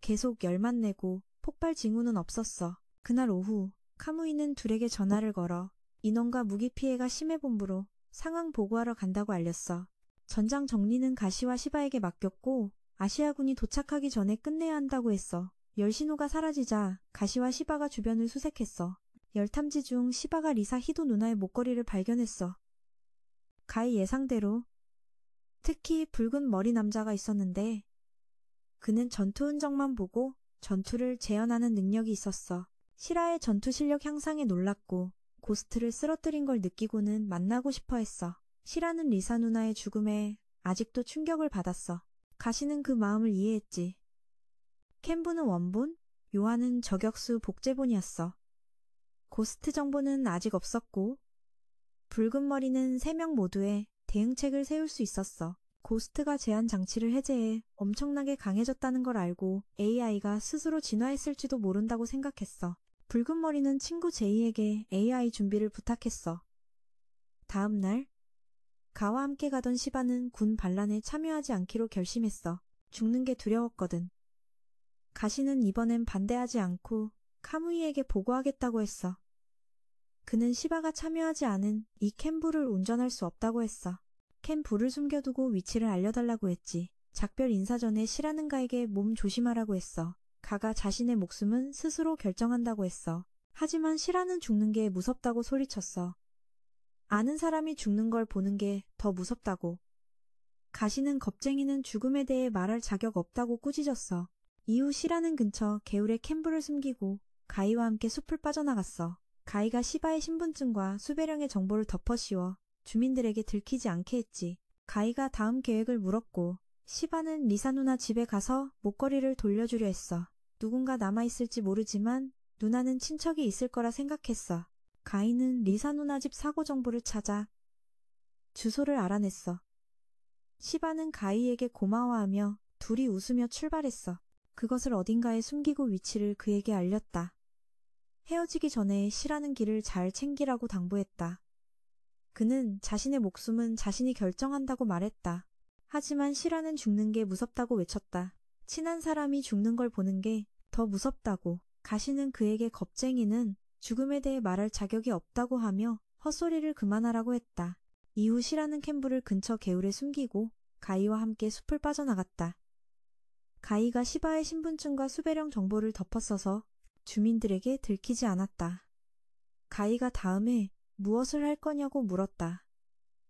Speaker 1: 계속 열만 내고 폭발 징후는 없었어. 그날 오후 카무이는 둘에게 전화를 걸어 인원과 무기 피해가 심해 본부로 상황 보고하러 간다고 알렸어. 전장 정리는 가시와 시바에게 맡겼고 아시아군이 도착하기 전에 끝내야 한다고 했어. 열 신호가 사라지자 가시와 시바가 주변을 수색했어. 열 탐지 중 시바가 리사 히도 누나의 목걸이를 발견했어. 가히 예상대로 특히 붉은 머리 남자가 있었는데 그는 전투 흔적만 보고 전투를 재현하는 능력이 있었어. 시라의 전투 실력 향상에 놀랐고 고스트를 쓰러뜨린 걸 느끼고는 만나고 싶어 했어. 시라는 리사 누나의 죽음에 아직도 충격을 받았어. 가시는 그 마음을 이해했지. 켄부는 원본, 요한은 저격수 복제본이었어. 고스트 정보는 아직 없었고 붉은 머리는 3명 모두에 대응책을 세울 수 있었어. 고스트가 제한 장치를 해제해 엄청나게 강해졌다는 걸 알고 AI가 스스로 진화했을지도 모른다고 생각했어. 붉은 머리는 친구 제이에게 AI 준비를 부탁했어. 다음 날 가와 함께 가던 시바는 군 반란에 참여하지 않기로 결심했어. 죽는 게 두려웠거든. 가시는 이번엔 반대하지 않고 카무이에게 보고하겠다고 했어. 그는 시바가 참여하지 않은 이 캔부를 운전할 수 없다고 했어. 캔부를 숨겨두고 위치를 알려달라고 했지. 작별 인사 전에 시라는 가에게 몸 조심하라고 했어. 가가 자신의 목숨은 스스로 결정한다고 했어. 하지만 시라는 죽는 게 무섭다고 소리쳤어. 아는 사람이 죽는 걸 보는 게 더 무섭다고. 가시는 겁쟁이는 죽음에 대해 말할 자격 없다고 꾸짖었어. 이후 시라는 근처 개울에 캔부를 숨기고 가이와 함께 숲을 빠져나갔어. 가이가 시바의 신분증과 수배령의 정보를 덮어씌워 주민들에게 들키지 않게 했지. 가이가 다음 계획을 물었고 시바는 리사 누나 집에 가서 목걸이를 돌려주려 했어. 누군가 남아있을지 모르지만 누나는 친척이 있을 거라 생각했어. 가이는 리사 누나 집 사고 정보를 찾아 주소를 알아냈어. 시바는 가이에게 고마워하며 둘이 웃으며 출발했어. 그것을 어딘가에 숨기고 위치를 그에게 알렸다. 헤어지기 전에 시라는 길을 잘 챙기라고 당부했다. 그는 자신의 목숨은 자신이 결정한다고 말했다. 하지만 시라는 죽는 게 무섭다고 외쳤다. 친한 사람이 죽는 걸 보는 게 더 무섭다고. 가시는 그에게 겁쟁이는 죽음에 대해 말할 자격이 없다고 하며 헛소리를 그만하라고 했다. 이후 시라는 캔부를 근처 개울에 숨기고 가이와 함께 숲을 빠져나갔다. 가이가 시바의 신분증과 수배령 정보를 덮어써서 주민들에게 들키지 않았다. 가이가 다음에 무엇을 할 거냐고 물었다.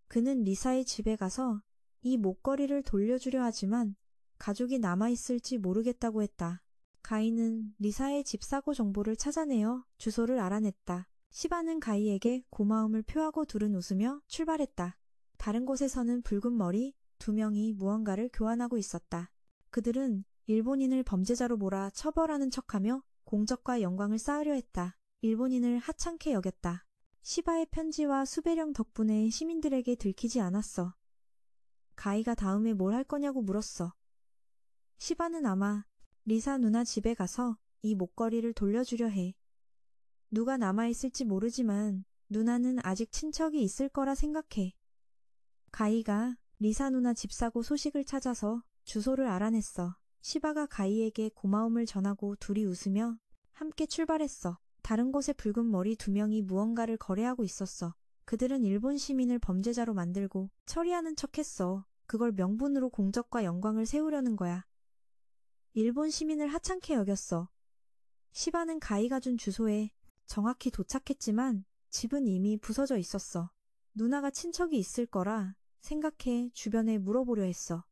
Speaker 1: 그는 리사의 집에 가서 이 목걸이를 돌려주려 하지만 가족이 남아있을지 모르겠다고 했다. 가이는 리사의 집 사고 정보를 찾아내어 주소를 알아냈다. 시바는 가이에게 고마움을 표하고 둘은 웃으며 출발했다. 다른 곳에서는 붉은 머리 두 명이 무언가를 교환하고 있었다. 그들은 일본인을 범죄자로 몰아 처벌하는 척하며 공적과 영광을 쌓으려 했다. 일본인을 하찮게 여겼다. 시바의 편지와 수배령 덕분에 시민들에게 들키지 않았어. 가이가 다음에 뭘 할 거냐고 물었어. 시바는 아마 리사 누나 집에 가서 이 목걸이를 돌려주려 해. 누가 남아있을지 모르지만 누나는 아직 친척이 있을 거라 생각해. 가이가 리사 누나 집 사고 소식을 찾아서 주소를 알아냈어. 시바가 가이에게 고마움을 전하고 둘이 웃으며 함께 출발했어. 다른 곳에 붉은 머리 두 명이 무언가를 거래하고 있었어. 그들은 일본 시민을 범죄자로 만들고 처리하는 척했어. 그걸 명분으로 공적과 영광을 세우려는 거야. 일본 시민을 하찮게 여겼어. 시바는 가이가 준 주소에 정확히 도착했지만 집은 이미 부서져 있었어. 누나가 친척이 있을 거라 생각해 주변에 물어보려 했어.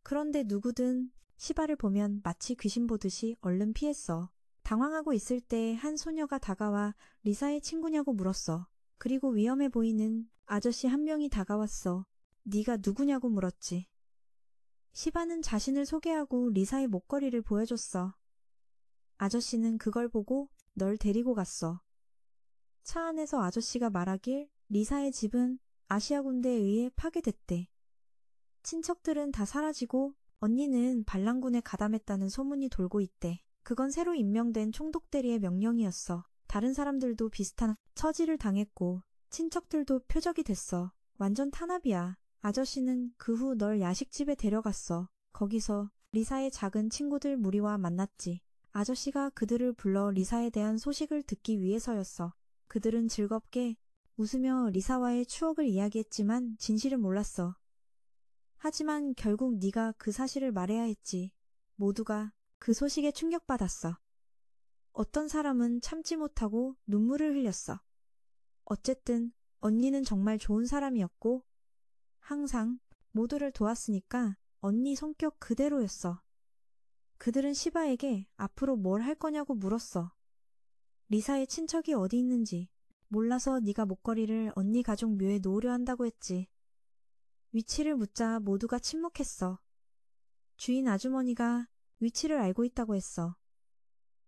Speaker 1: 그런데 누구든 시바를 보면 마치 귀신 보듯이 얼른 피했어. 당황하고 있을 때 한 소녀가 다가와 리사의 친구냐고 물었어. 그리고 위험해 보이는 아저씨 한 명이 다가왔어. 네가 누구냐고 물었지. 시바는 자신을 소개하고 리사의 목걸이를 보여줬어. 아저씨는 그걸 보고 널 데리고 갔어. 차 안에서 아저씨가 말하길 리사의 집은 아시아 군대에 의해 파괴됐대. 친척들은 다 사라지고 언니는 반란군에 가담했다는 소문이 돌고 있대. 그건 새로 임명된 총독대리의 명령이었어. 다른 사람들도 비슷한 처지를 당했고 친척들도 표적이 됐어. 완전 탄압이야. 아저씨는 그 후 널 야식집에 데려갔어. 거기서 리사의 작은 친구들 무리와 만났지. 아저씨가 그들을 불러 리사에 대한 소식을 듣기 위해서였어. 그들은 즐겁게 웃으며 리사와의 추억을 이야기했지만 진실은 몰랐어. 하지만 결국 네가 그 사실을 말해야 했지. 모두가 그 소식에 충격받았어. 어떤 사람은 참지 못하고 눈물을 흘렸어. 어쨌든 언니는 정말 좋은 사람이었고 항상 모두를 도왔으니까 언니 성격 그대로였어. 그들은 시바에게 앞으로 뭘 할 거냐고 물었어. 리사의 친척이 어디 있는지 몰라서 네가 목걸이를 언니 가족 묘에 놓으려 한다고 했지. 위치를 묻자 모두가 침묵했어. 주인 아주머니가 위치를 알고 있다고 했어.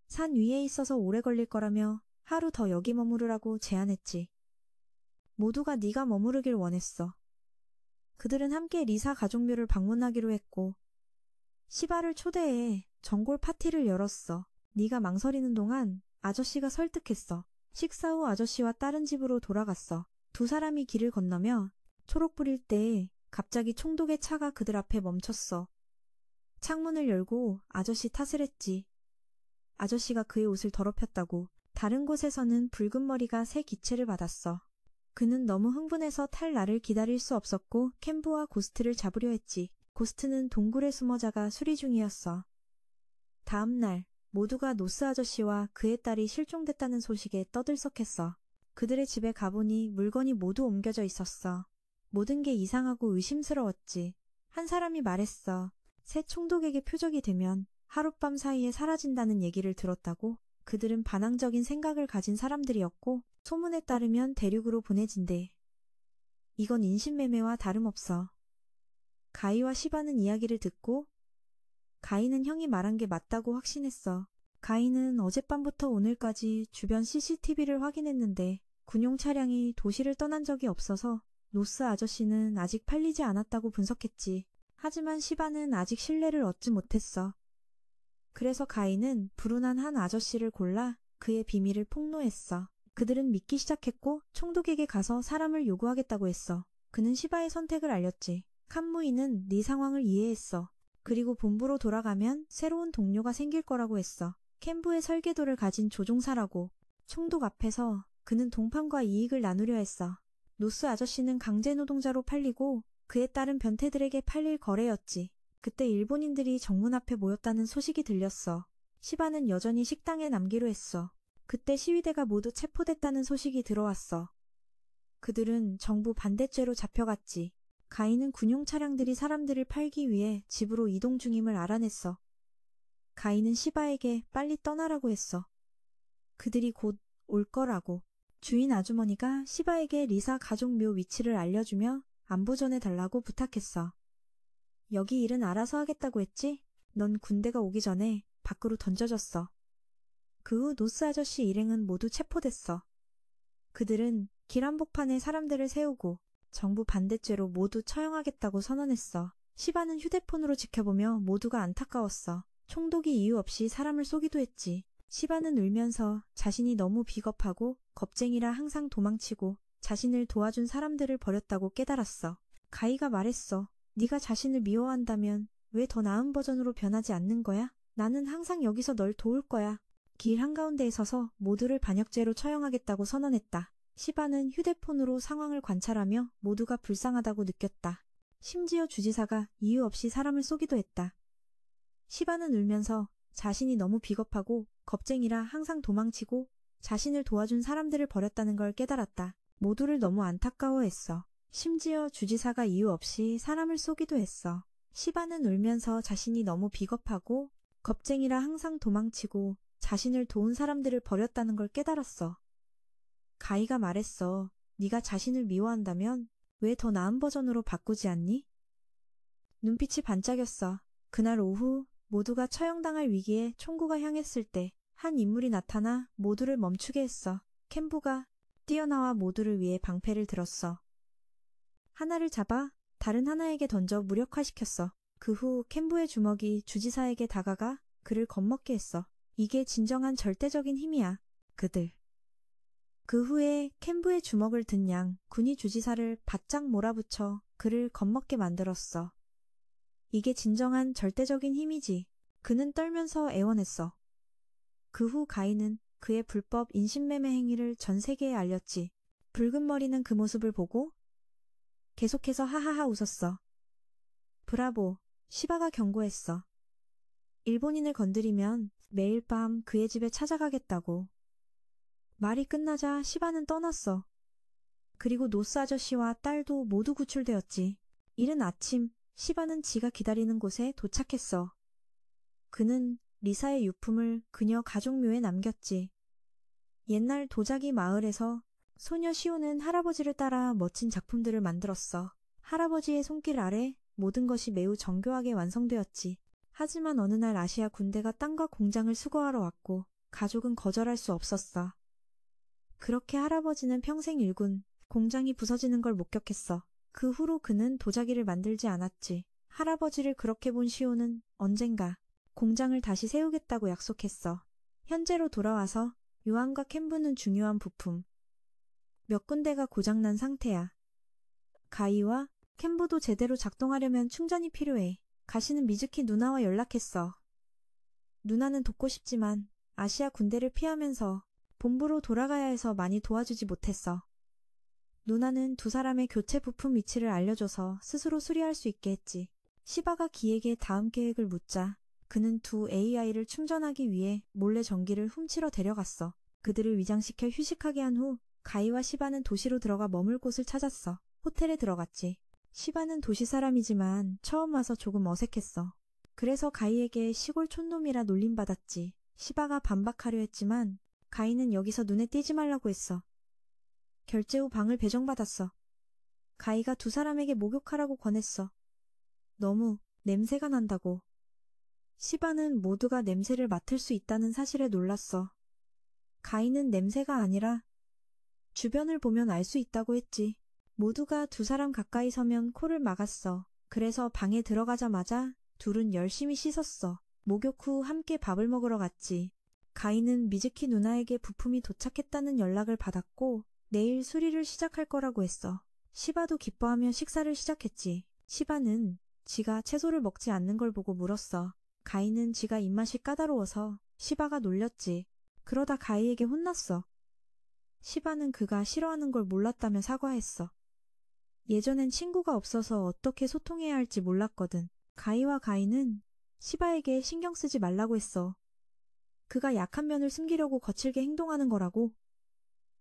Speaker 1: 산 위에 있어서 오래 걸릴 거라며 하루 더 여기 머무르라고 제안했지. 모두가 네가 머무르길 원했어. 그들은 함께 리사 가족묘를 방문하기로 했고 시바를 초대해 전골 파티를 열었어. 네가 망설이는 동안 아저씨가 설득했어. 식사 후 아저씨와 다른 집으로 돌아갔어. 두 사람이 길을 건너며 초록불일 때 갑자기 총독의 차가 그들 앞에 멈췄어. 창문을 열고 아저씨 탓을 했지. 아저씨가 그의 옷을 더럽혔다고. 다른 곳에서는 붉은 머리가 새 기체를 받았어. 그는 너무 흥분해서 탈 날을 기다릴 수 없었고 캔부와 고스트를 잡으려 했지. 고스트는 동굴에 숨어자가 수리 중이었어. 다음 날 모두가 노스 아저씨와 그의 딸이 실종됐다는 소식에 떠들썩했어. 그들의 집에 가보니 물건이 모두 옮겨져 있었어. 모든 게 이상하고 의심스러웠지. 한 사람이 말했어. 새 총독에게 표적이 되면 하룻밤 사이에 사라진다는 얘기를 들었다고. 그들은 반항적인 생각을 가진 사람들이었고 소문에 따르면 대륙으로 보내진대. 이건 인신매매와 다름없어. 가이와 시바는 이야기를 듣고 가이는 형이 말한 게 맞다고 확신했어. 가이는 어젯밤부터 오늘까지 주변 CCTV를 확인했는데 군용 차량이 도시를 떠난 적이 없어서 노스 아저씨는 아직 팔리지 않았다고 분석했지. 하지만 시바는 아직 신뢰를 얻지 못했어. 그래서 가이는 불운한 한 아저씨를 골라 그의 비밀을 폭로했어. 그들은 믿기 시작했고 총독에게 가서 사람을 요구하겠다고 했어. 그는 시바의 선택을 알렸지. 칸무이는 네 상황을 이해했어. 그리고 본부로 돌아가면 새로운 동료가 생길 거라고 했어. 캔부의 설계도를 가진 조종사라고. 총독 앞에서 그는 동판과 이익을 나누려 했어. 노스 아저씨는 강제노동자로 팔리고 그의 딸은 변태들에게 팔릴 거래였지. 그때 일본인들이 정문 앞에 모였다는 소식이 들렸어. 시바는 여전히 식당에 남기로 했어. 그때 시위대가 모두 체포됐다는 소식이 들어왔어. 그들은 정부 반대죄로 잡혀갔지. 가이는 군용 차량들이 사람들을 팔기 위해 집으로 이동 중임을 알아냈어. 가이는 시바에게 빨리 떠나라고 했어. 그들이 곧 올 거라고. 주인 아주머니가 시바에게 리사 가족 묘 위치를 알려주며 안부 전해달라고 부탁했어. 여기 일은 알아서 하겠다고 했지? 넌 군대가 오기 전에 밖으로 던져졌어. 그 후 노스 아저씨 일행은 모두 체포됐어. 그들은 길 한복판에 사람들을 세우고 정부 반대죄로 모두 처형하겠다고 선언했어. 시바는 휴대폰으로 지켜보며 모두가 안타까웠어. 총독이 이유 없이 사람을 쏘기도 했지. 시바는 울면서 자신이 너무 비겁하고 겁쟁이라 항상 도망치고 자신을 도와준 사람들을 버렸다고 깨달았어. 가이가 말했어. 네가 자신을 미워한다면 왜 더 나은 버전으로 변하지 않는 거야? 나는 항상 여기서 널 도울 거야. 길 한가운데에 서서 모두를 반역죄로 처형하겠다고 선언했다. 시바는 휴대폰으로 상황을 관찰하며 모두가 불쌍하다고 느꼈다. 심지어 주지사가 이유 없이 사람을 쏘기도 했다. 시바는 울면서 자신이 너무 비겁하고 겁쟁이라 항상 도망치고 자신을 도와준 사람들을 버렸다는 걸 깨달았다. 모두를 너무 안타까워했어. 심지어 주지사가 이유 없이 사람을 쏘기도 했어. 시바는 울면서 자신이 너무 비겁하고 겁쟁이라 항상 도망치고 자신을 도운 사람들을 버렸다는 걸 깨달았어. 가이가 말했어. 네가 자신을 미워한다면 왜 더 나은 버전으로 바꾸지 않니? 눈빛이 반짝였어. 그날 오후 모두가 처형당할 위기에 총구가 향했을 때 한 인물이 나타나 모두를 멈추게 했어. 캔부가 뛰어나와 모두를 위해 방패를 들었어. 하나를 잡아 다른 하나에게 던져 무력화시켰어. 그 후 캔부의 주먹이 주지사에게 다가가 그를 겁먹게 했어. 이게 진정한 절대적인 힘이야. 그들. 그 후에 캔부의 주먹을 든 양 군이 주지사를 바짝 몰아붙여 그를 겁먹게 만들었어. 이게 진정한 절대적인 힘이지. 그는 떨면서 애원했어. 그 후 가이는 그의 불법 인신매매 행위를 전 세계에 알렸지. 붉은 머리는 그 모습을 보고 계속해서 하하하 웃었어. 브라보, 시바가 경고했어. 일본인을 건드리면 매일 밤 그의 집에 찾아가겠다고. 말이 끝나자 시바는 떠났어. 그리고 노스 아저씨와 딸도 모두 구출되었지. 이른 아침 시바는 지가 기다리는 곳에 도착했어. 그는 리사의 유품을 그녀 가족묘에 남겼지. 옛날 도자기 마을에서 소녀 시오는 할아버지를 따라 멋진 작품들을 만들었어. 할아버지의 손길 아래 모든 것이 매우 정교하게 완성되었지. 하지만 어느 날 아시아 군대가 땅과 공장을 수거하러 왔고 가족은 거절할 수 없었어. 그렇게 할아버지는 평생 일군 공장이 부서지는 걸 목격했어. 그 후로 그는 도자기를 만들지 않았지. 할아버지를 그렇게 본 시오는 언젠가 공장을 다시 세우겠다고 약속했어. 현재로 돌아와서 요한과 캔부는 중요한 부품 몇 군데가 고장난 상태야. 가이와 캠보도 제대로 작동하려면 충전이 필요해. 가시는 미즈키 누나와 연락했어. 누나는 돕고 싶지만 아시아 군대를 피하면서 본부로 돌아가야 해서 많이 도와주지 못했어. 누나는 두 사람의 교체 부품 위치를 알려줘서 스스로 수리할 수 있게 했지. 시바가 기에게 다음 계획을 묻자 그는 두 AI를 충전하기 위해 몰래 전기를 훔치러 데려갔어. 그들을 위장시켜 휴식하게 한 후 가이와 시바는 도시로 들어가 머물 곳을 찾았어. 호텔에 들어갔지. 시바는 도시 사람이지만 처음 와서 조금 어색했어. 그래서 가이에게 시골 촌놈이라 놀림받았지. 시바가 반박하려 했지만 가이는 여기서 눈에 띄지 말라고 했어. 결제 후 방을 배정받았어. 가이가 두 사람에게 목욕하라고 권했어. 너무 냄새가 난다고. 시바는 모두가 냄새를 맡을 수 있다는 사실에 놀랐어. 가이는 냄새가 아니라 주변을 보면 알 수 있다고 했지. 모두가 두 사람 가까이 서면 코를 막았어. 그래서 방에 들어가자마자 둘은 열심히 씻었어. 목욕 후 함께 밥을 먹으러 갔지. 가이는 미즈키 누나에게 부품이 도착했다는 연락을 받았고 내일 수리를 시작할 거라고 했어. 시바도 기뻐하며 식사를 시작했지. 시바는 지가 채소를 먹지 않는 걸 보고 물었어. 가이는 지가 입맛이 까다로워서 시바가 놀렸지. 그러다 가이에게 혼났어. 시바는 그가 싫어하는 걸 몰랐다며 사과했어. 예전엔 친구가 없어서 어떻게 소통해야 할지 몰랐거든. 가이와 가이는 시바에게 신경 쓰지 말라고 했어. 그가 약한 면을 숨기려고 거칠게 행동하는 거라고.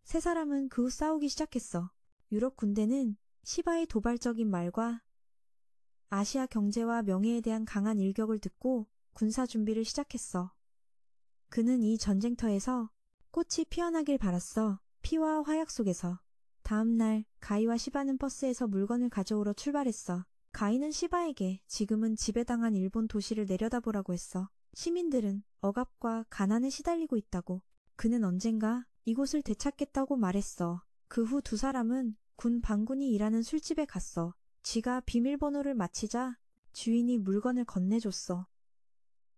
Speaker 1: 세 사람은 그 후 싸우기 시작했어. 유럽 군대는 시바의 도발적인 말과 아시아 경제와 명예에 대한 강한 일격을 듣고 군사 준비를 시작했어. 그는 이 전쟁터에서 꽃이 피어나길 바랐어. 피와 화약 속에서. 다음 날 가이와 시바는 버스에서 물건을 가져오러 출발했어. 가이는 시바에게 지금은 지배당한 일본 도시를 내려다보라고 했어. 시민들은 억압과 가난에 시달리고 있다고. 그는 언젠가 이곳을 되찾겠다고 말했어. 그 후 두 사람은 군 반군이 일하는 술집에 갔어. 쥐가 비밀번호를 맞히자 주인이 물건을 건네줬어.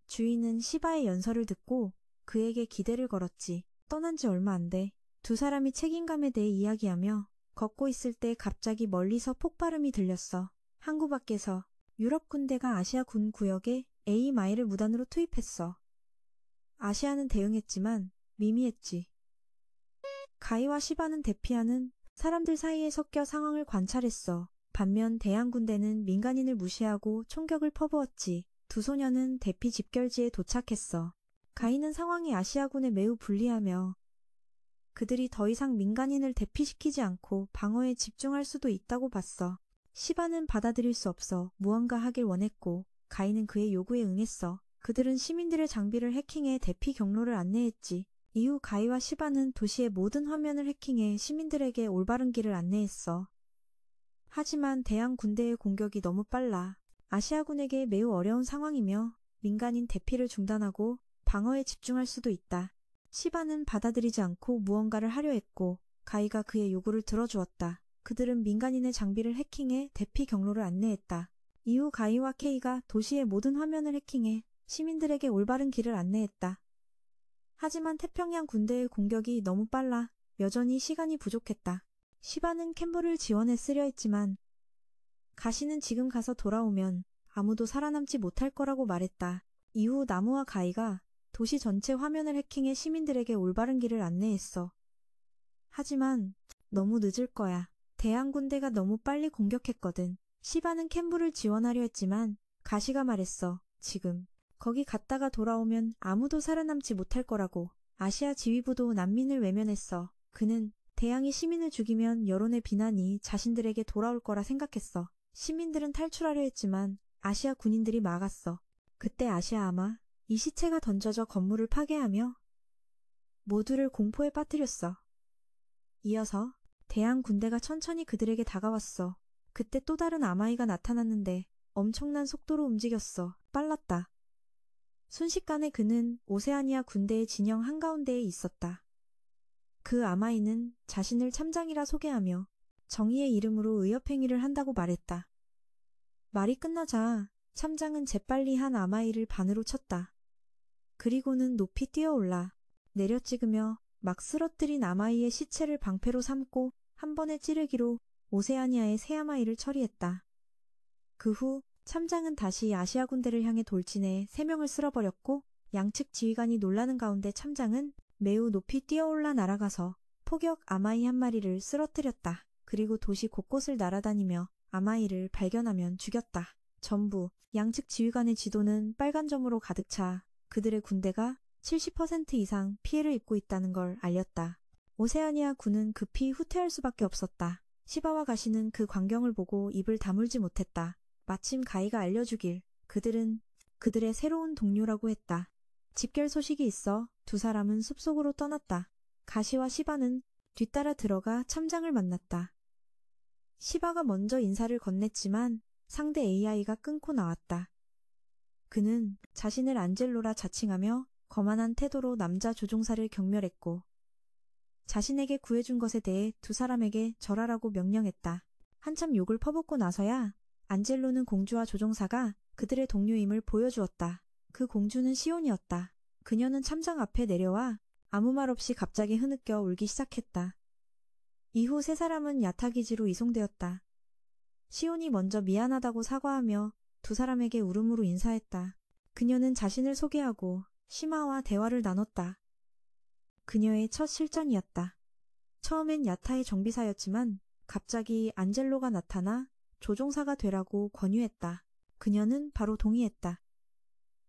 Speaker 1: 주인은 시바의 연설을 듣고 그에게 기대를 걸었지. 떠난 지 얼마 안 돼. 두 사람이 책임감에 대해 이야기하며 걷고 있을 때 갑자기 멀리서 폭발음이 들렸어. 항구 밖에서 유럽 군대가 아시아 군 구역에 A-마일을 무단으로 투입했어. 아시아는 대응했지만 미미했지. 가이와 시바는 대피하는 사람들 사이에 섞여 상황을 관찰했어. 반면 대항군대는 민간인을 무시하고 총격을 퍼부었지. 두 소녀는 대피 집결지에 도착했어. 가이는 상황이 아시아군에 매우 불리하며 그들이 더 이상 민간인을 대피시키지 않고 방어에 집중할 수도 있다고 봤어. 시바는 받아들일 수 없어 무언가 하길 원했고 가이는 그의 요구에 응했어. 그들은 시민들의 장비를 해킹해 대피 경로를 안내했지. 이후 가이와 시바는 도시의 모든 화면을 해킹해 시민들에게 올바른 길을 안내했어. 하지만 대항 군대의 공격이 너무 빨라 아시아군에게 매우 어려운 상황이며 민간인 대피를 중단하고 방어에 집중할 수도 있다. 시바는 받아들이지 않고 무언가를 하려 했고 가이가 그의 요구를 들어주었다. 그들은 민간인의 장비를 해킹해 대피 경로를 안내했다. 이후 가이와 케이가 도시의 모든 화면을 해킹해 시민들에게 올바른 길을 안내했다. 하지만 태평양 군대의 공격이 너무 빨라 여전히 시간이 부족했다. 시바는 캠보를 지원해 쓰려 했지만 가시는 지금 가서 돌아오면 아무도 살아남지 못할 거라고 말했다. 이후 나무와 가이가 도시 전체 화면을 해킹해 시민들에게 올바른 길을 안내했어. 하지만 너무 늦을 거야. 대항군대가 너무 빨리 공격했거든. 시바는 캠브를 지원하려 했지만 가시가 말했어. 지금 거기 갔다가 돌아오면 아무도 살아남지 못할 거라고. 아시아 지휘부도 난민을 외면했어. 그는 대항이 시민을 죽이면 여론의 비난이 자신들에게 돌아올 거라 생각했어. 시민들은 탈출하려 했지만 아시아 군인들이 막았어. 그때 아시아 아마 이 시체가 던져져 건물을 파괴하며 모두를 공포에 빠뜨렸어. 이어서 대항 군대가 천천히 그들에게 다가왔어. 그때 또 다른 아마이가 나타났는데 엄청난 속도로 움직였어. 빨랐다. 순식간에 그는 오세아니아 군대의 진영 한가운데에 있었다. 그 아마이는 자신을 참장이라 소개하며 정의의 이름으로 의협행위를 한다고 말했다. 말이 끝나자 참장은 재빨리 한 아마이를 반으로 쳤다. 그리고는 높이 뛰어올라 내려찍으며 막 쓰러뜨린 아마이의 시체를 방패로 삼고 한 번의 찌르기로 오세아니아의 새아마이를 처리했다. 그 후 참장은 다시 아시아 군대를 향해 돌진해 3명을 쓸어버렸고 양측 지휘관이 놀라는 가운데 참장은 매우 높이 뛰어올라 날아가서 포격 아마이 한 마리를 쓰러뜨렸다. 그리고 도시 곳곳을 날아다니며 아마이를 발견하면 죽였다. 전부 양측 지휘관의 지도는 빨간 점으로 가득 차 그들의 군대가 70% 이상 피해를 입고 있다는 걸 알렸다. 오세아니아 군은 급히 후퇴할 수밖에 없었다. 시바와 가시는 그 광경을 보고 입을 다물지 못했다. 마침 가이가 알려주길 그들은 그들의 새로운 동료라고 했다. 집결 소식이 있어 두 사람은 숲속으로 떠났다. 가시와 시바는 뒤따라 들어가 참장을 만났다. 시바가 먼저 인사를 건넸지만 상대 AI가 끊고 나왔다. 그는 자신을 안젤로라 자칭하며 거만한 태도로 남자 조종사를 경멸했고 자신에게 구해준 것에 대해 두 사람에게 절하라고 명령했다. 한참 욕을 퍼붓고 나서야 안젤로는 공주와 조종사가 그들의 동료임을 보여주었다. 그 공주는 시온이었다. 그녀는 참장 앞에 내려와 아무 말 없이 갑자기 흐느껴 울기 시작했다. 이후 세 사람은 야타기지로 이송되었다. 시온이 먼저 미안하다고 사과하며 두 사람에게 울음으로 인사했다. 그녀는 자신을 소개하고 시마와 대화를 나눴다. 그녀의 첫 실전이었다. 처음엔 야타의 정비사였지만 갑자기 안젤로가 나타나 조종사가 되라고 권유했다. 그녀는 바로 동의했다.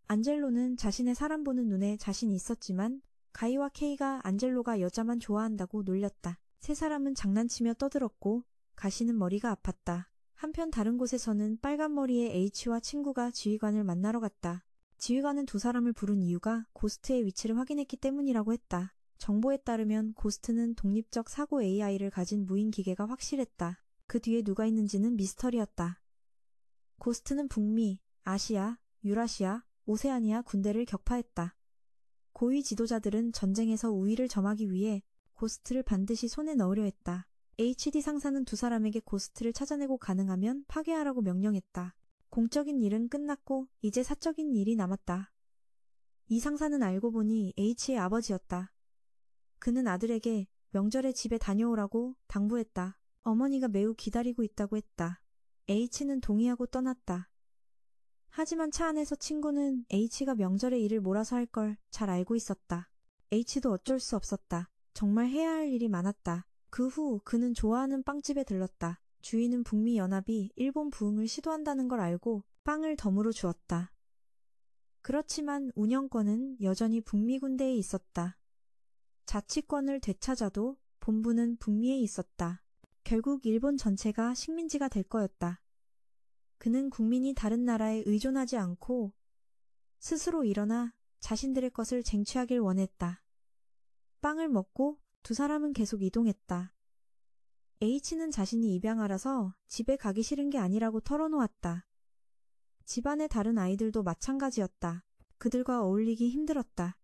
Speaker 1: 안젤로는 자신의 사람 보는 눈에 자신이 있었지만 가이와 케이가 안젤로가 여자만 좋아한다고 놀렸다. 세 사람은 장난치며 떠들었고 가시는 머리가 아팠다. 한편 다른 곳에서는 빨간 머리의 H와 친구가 지휘관을 만나러 갔다. 지휘관은 두 사람을 부른 이유가 고스트의 위치를 확인했기 때문이라고 했다. 정보에 따르면 고스트는 독립적 사고 AI를 가진 무인 기계가 확실했다. 그 뒤에 누가 있는지는 미스터리였다. 고스트는 북미, 아시아, 유라시아, 오세아니아 군대를 격파했다. 고위 지도자들은 전쟁에서 우위를 점하기 위해 고스트를 반드시 손에 넣으려 했다. HD 상사는 두 사람에게 고스트를 찾아내고 가능하면 파괴하라고 명령했다. 공적인 일은 끝났고 이제 사적인 일이 남았다. 이 상사는 알고 보니 H의 아버지였다. 그는 아들에게 명절에 집에 다녀오라고 당부했다. 어머니가 매우 기다리고 있다고 했다. H는 동의하고 떠났다. 하지만 차 안에서 친구는 H가 명절에 일을 몰아서 할 걸 잘 알고 있었다. H도 어쩔 수 없었다. 정말 해야 할 일이 많았다. 그 후 그는 좋아하는 빵집에 들렀다. 주인은 북미 연합이 일본 부흥을 시도한다는 걸 알고 빵을 덤으로 주었다. 그렇지만 운영권은 여전히 북미 군대에 있었다. 자치권을 되찾아도 본부는 북미에 있었다. 결국 일본 전체가 식민지가 될 거였다. 그는 국민이 다른 나라에 의존하지 않고 스스로 일어나 자신들의 것을 쟁취하길 원했다. 빵을 먹고 두 사람은 계속 이동했다. H는 자신이 입양아라서 집에 가기 싫은 게 아니라고 털어놓았다. 집안의 다른 아이들도 마찬가지였다. 그들과 어울리기 힘들었다.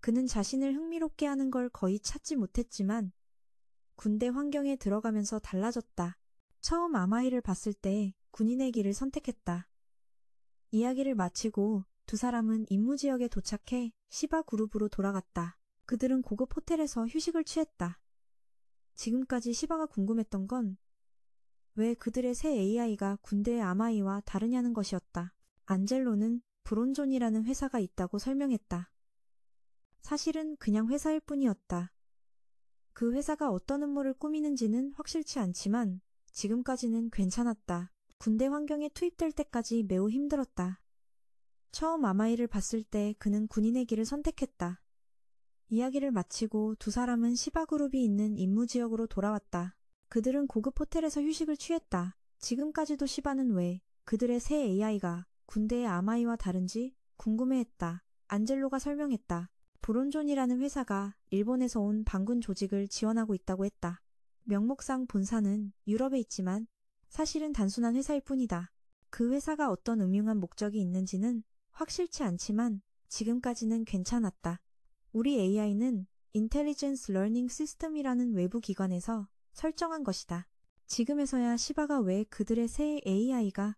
Speaker 1: 그는 자신을 흥미롭게 하는 걸 거의 찾지 못했지만 군대 환경에 들어가면서 달라졌다. 처음 아마이를 봤을 때 군인의 길을 선택했다. 이야기를 마치고 두 사람은 임무지역에 도착해 시바 그룹으로 돌아갔다. 그들은 고급 호텔에서 휴식을 취했다. 지금까지 시바가 궁금했던 건 왜 그들의 새 AI가 군대의 아마이와 다르냐는 것이었다. 안젤로는 브론존이라는 회사가 있다고 설명했다. 사실은 그냥 회사일 뿐이었다. 그 회사가 어떤 음모를 꾸미는지는 확실치 않지만 지금까지는 괜찮았다. 군대 환경에 투입될 때까지 매우 힘들었다. 처음 아마이를 봤을 때 그는 군인의 길을 선택했다. 이야기를 마치고 두 사람은 시바그룹이 있는 임무지역으로 돌아왔다. 그들은 고급 호텔에서 휴식을 취했다. 지금까지도 시바는 왜 그들의 새 AI가 군대의 아마이와 다른지 궁금해했다. 안젤로가 설명했다. 브론존이라는 회사가 일본에서 온 반군 조직을 지원하고 있다고 했다. 명목상 본사는 유럽에 있지만 사실은 단순한 회사일 뿐이다. 그 회사가 어떤 음흉한 목적이 있는지는 확실치 않지만 지금까지는 괜찮았다. 우리 AI는 인텔리전스 러닝 시스템이라는 외부 기관에서 설정한 것이다. 지금에서야 시바가 왜 그들의 새 AI가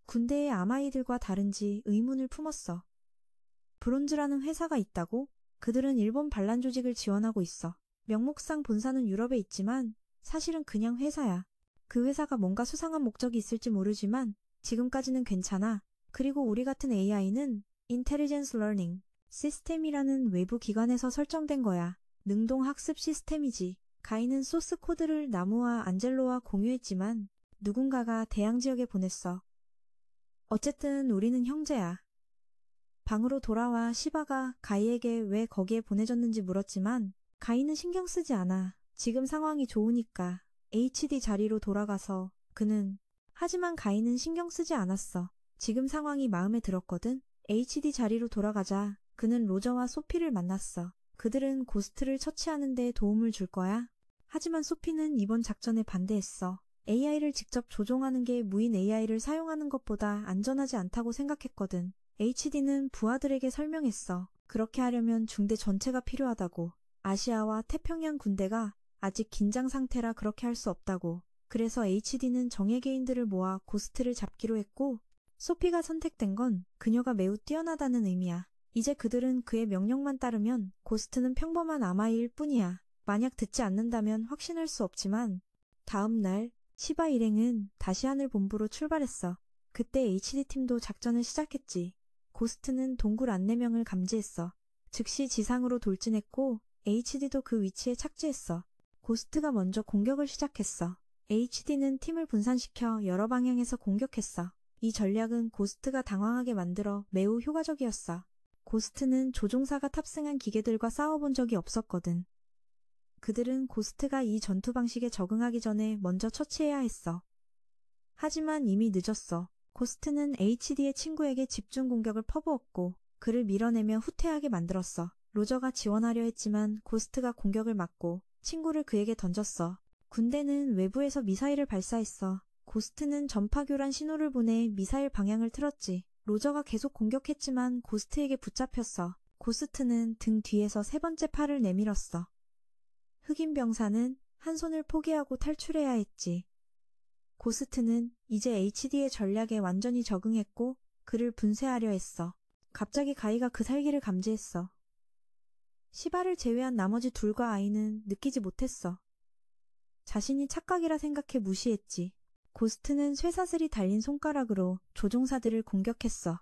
Speaker 1: 군대의 아마이들과 다른지 의문을 품었어. 브론즈라는 회사가 있다고? 그들은 일본 반란 조직을 지원하고 있어. 명목상 본사는 유럽에 있지만 사실은 그냥 회사야. 그 회사가 뭔가 수상한 목적이 있을지 모르지만 지금까지는 괜찮아. 그리고 우리 같은 AI는 Intelligence Learning 시스템이라는 외부 기관에서 설정된 거야. 능동 학습 시스템이지. 가인은 소스 코드를 나무와 안젤로와 공유했지만 누군가가 대양 지역에 보냈어. 어쨌든 우리는 형제야. 방으로 돌아와 시바가 가이에게 왜 거기에 보내졌는지 물었지만 가이는 신경 쓰지 않아. 지금 상황이 좋으니까. HD 자리로 돌아가서 그는 하지만 가이는 신경 쓰지 않았어. 지금 상황이 마음에 들었거든. HD 자리로 돌아가자 그는 로저와 소피를 만났어. 그들은 고스트를 처치하는 데 도움을 줄 거야. 하지만 소피는 이번 작전에 반대했어. AI를 직접 조종하는 게 무인 AI를 사용하는 것보다 안전하지 않다고 생각했거든. HD는 부하들에게 설명했어. 그렇게 하려면 중대 전체가 필요하다고. 아시아와 태평양 군대가 아직 긴장 상태라 그렇게 할 수 없다고. 그래서 HD는 정예계인들을 모아 고스트를 잡기로 했고 소피가 선택된 건 그녀가 매우 뛰어나다는 의미야. 이제 그들은 그의 명령만 따르면 고스트는 평범한 아마이일 뿐이야. 만약 듣지 않는다면 확신할 수 없지만 다음 날 시바 일행은 다시 하늘 본부로 출발했어. 그때 HD팀도 작전을 시작했지. 고스트는 동굴 안내명을 감지했어. 즉시 지상으로 돌진했고 HD도 그 위치에 착지했어. 고스트가 먼저 공격을 시작했어. HD는 팀을 분산시켜 여러 방향에서 공격했어. 이 전략은 고스트가 당황하게 만들어 매우 효과적이었어. 고스트는 조종사가 탑승한 기계들과 싸워본 적이 없었거든. 그들은 고스트가 이 전투 방식에 적응하기 전에 먼저 처치해야 했어. 하지만 이미 늦었어. 고스트는 HD의 친구에게 집중 공격을 퍼부었고 그를 밀어내며 후퇴하게 만들었어. 로저가 지원하려 했지만 고스트가 공격을 막고 친구를 그에게 던졌어. 군대는 외부에서 미사일을 발사했어. 고스트는 전파교란 신호를 보내 미사일 방향을 틀었지. 로저가 계속 공격했지만 고스트에게 붙잡혔어. 고스트는 등 뒤에서 세 번째 팔을 내밀었어. 흑인 병사는 한 손을 포기하고 탈출해야 했지. 고스트는 이제 HD의 전략에 완전히 적응했고 그를 분쇄하려 했어. 갑자기 가이가 그 살기를 감지했어. 시바를 제외한 나머지 둘과 아이는 느끼지 못했어. 자신이 착각이라 생각해 무시했지. 고스트는 쇠사슬이 달린 손가락으로 조종사들을 공격했어.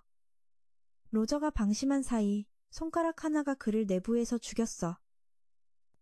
Speaker 1: 로저가 방심한 사이 손가락 하나가 그를 내부에서 죽였어.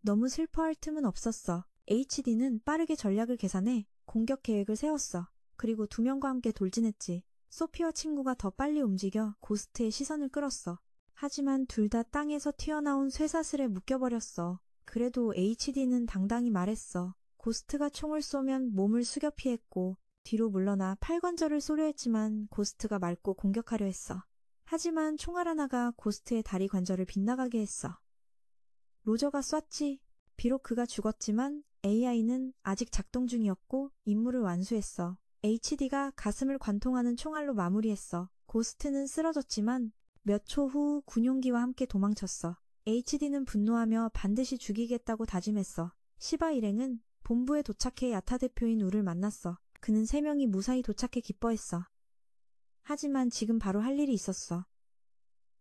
Speaker 1: 너무 슬퍼할 틈은 없었어. HD는 빠르게 전략을 계산해 공격 계획을 세웠어. 그리고 두 명과 함께 돌진했지. 소피와 친구가 더 빨리 움직여 고스트의 시선을 끌었어. 하지만 둘 다 땅에서 튀어나온 쇠사슬에 묶여버렸어. 그래도 HD는 당당히 말했어. 고스트가 총을 쏘면 몸을 숙여 피했고 뒤로 물러나 팔관절을 쏘려 했지만 고스트가 맑고 공격하려 했어. 하지만 총알 하나가 고스트의 다리 관절을 빗나가게 했어. 로저가 쐈지. 비록 그가 죽었지만 AI는 아직 작동 중이었고 임무를 완수했어. HD가 가슴을 관통하는 총알로 마무리했어. 고스트는 쓰러졌지만 몇 초 후 군용기와 함께 도망쳤어. HD는 분노하며 반드시 죽이겠다고 다짐했어. 시바 일행은 본부에 도착해 야타 대표인 우를 만났어. 그는 3명이 무사히 도착해 기뻐했어. 하지만 지금 바로 할 일이 있었어.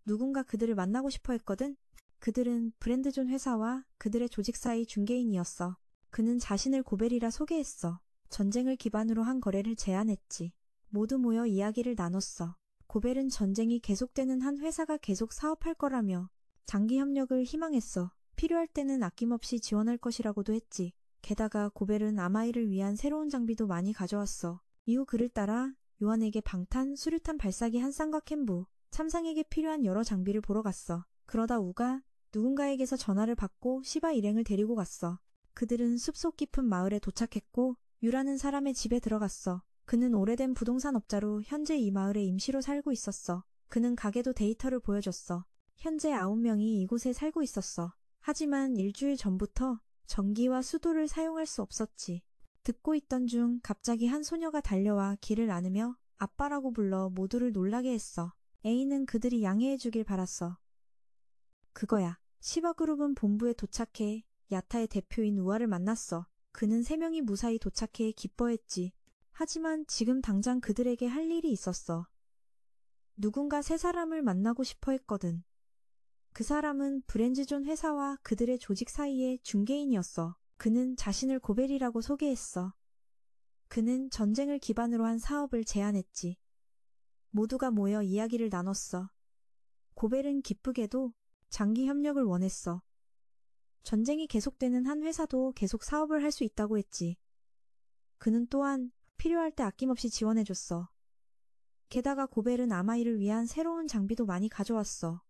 Speaker 1: 누군가 그들을 만나고 싶어 했거든. 그들은 브랜드존 회사와 그들의 조직 사이 중개인이었어. 그는 자신을 고벨이라 소개했어. 전쟁을 기반으로 한 거래를 제안했지. 모두 모여 이야기를 나눴어. 고벨은 전쟁이 계속되는 한 회사가 계속 사업할 거라며 장기 협력을 희망했어. 필요할 때는 아낌없이 지원할 것이라고도 했지. 게다가 고벨은 아마이를 위한 새로운 장비도 많이 가져왔어. 이후 그를 따라 요한에게 방탄, 수류탄 발사기 한 쌍과 캠부, 참상에게 필요한 여러 장비를 보러 갔어. 그러다 우가 누군가에게서 전화를 받고 시바 일행을 데리고 갔어. 그들은 숲속 깊은 마을에 도착했고 유라는 사람의 집에 들어갔어. 그는 오래된 부동산 업자로 현재 이 마을에 임시로 살고 있었어. 그는 가게도 데이터를 보여줬어. 현재 9명이 이곳에 살고 있었어. 하지만 일주일 전부터 전기와 수도를 사용할 수 없었지. 듣고 있던 중 갑자기 한 소녀가 달려와 길을 안으며 아빠라고 불러 모두를 놀라게 했어. A는 그들이 양해해 주길 바랐어. 그거야. 시바그룹은 본부에 도착해 야타의 대표인 우아를 만났어. 그는 3명이 무사히 도착해 기뻐했지. 하지만 지금 당장 그들에게 할 일이 있었어. 누군가 세 사람을 만나고 싶어 했거든. 그 사람은 브랜즈존 회사와 그들의 조직 사이의 중개인이었어. 그는 자신을 고벨이라고 소개했어. 그는 전쟁을 기반으로 한 사업을 제안했지. 모두가 모여 이야기를 나눴어. 고벨은 기쁘게도 장기 협력을 원했어. 전쟁이 계속되는 한 회사도 계속 사업을 할 수 있다고 했지. 그는 또한 필요할 때 아낌없이 지원해줬어. 게다가 고벨은 아마이를 위한 새로운 장비도 많이 가져왔어.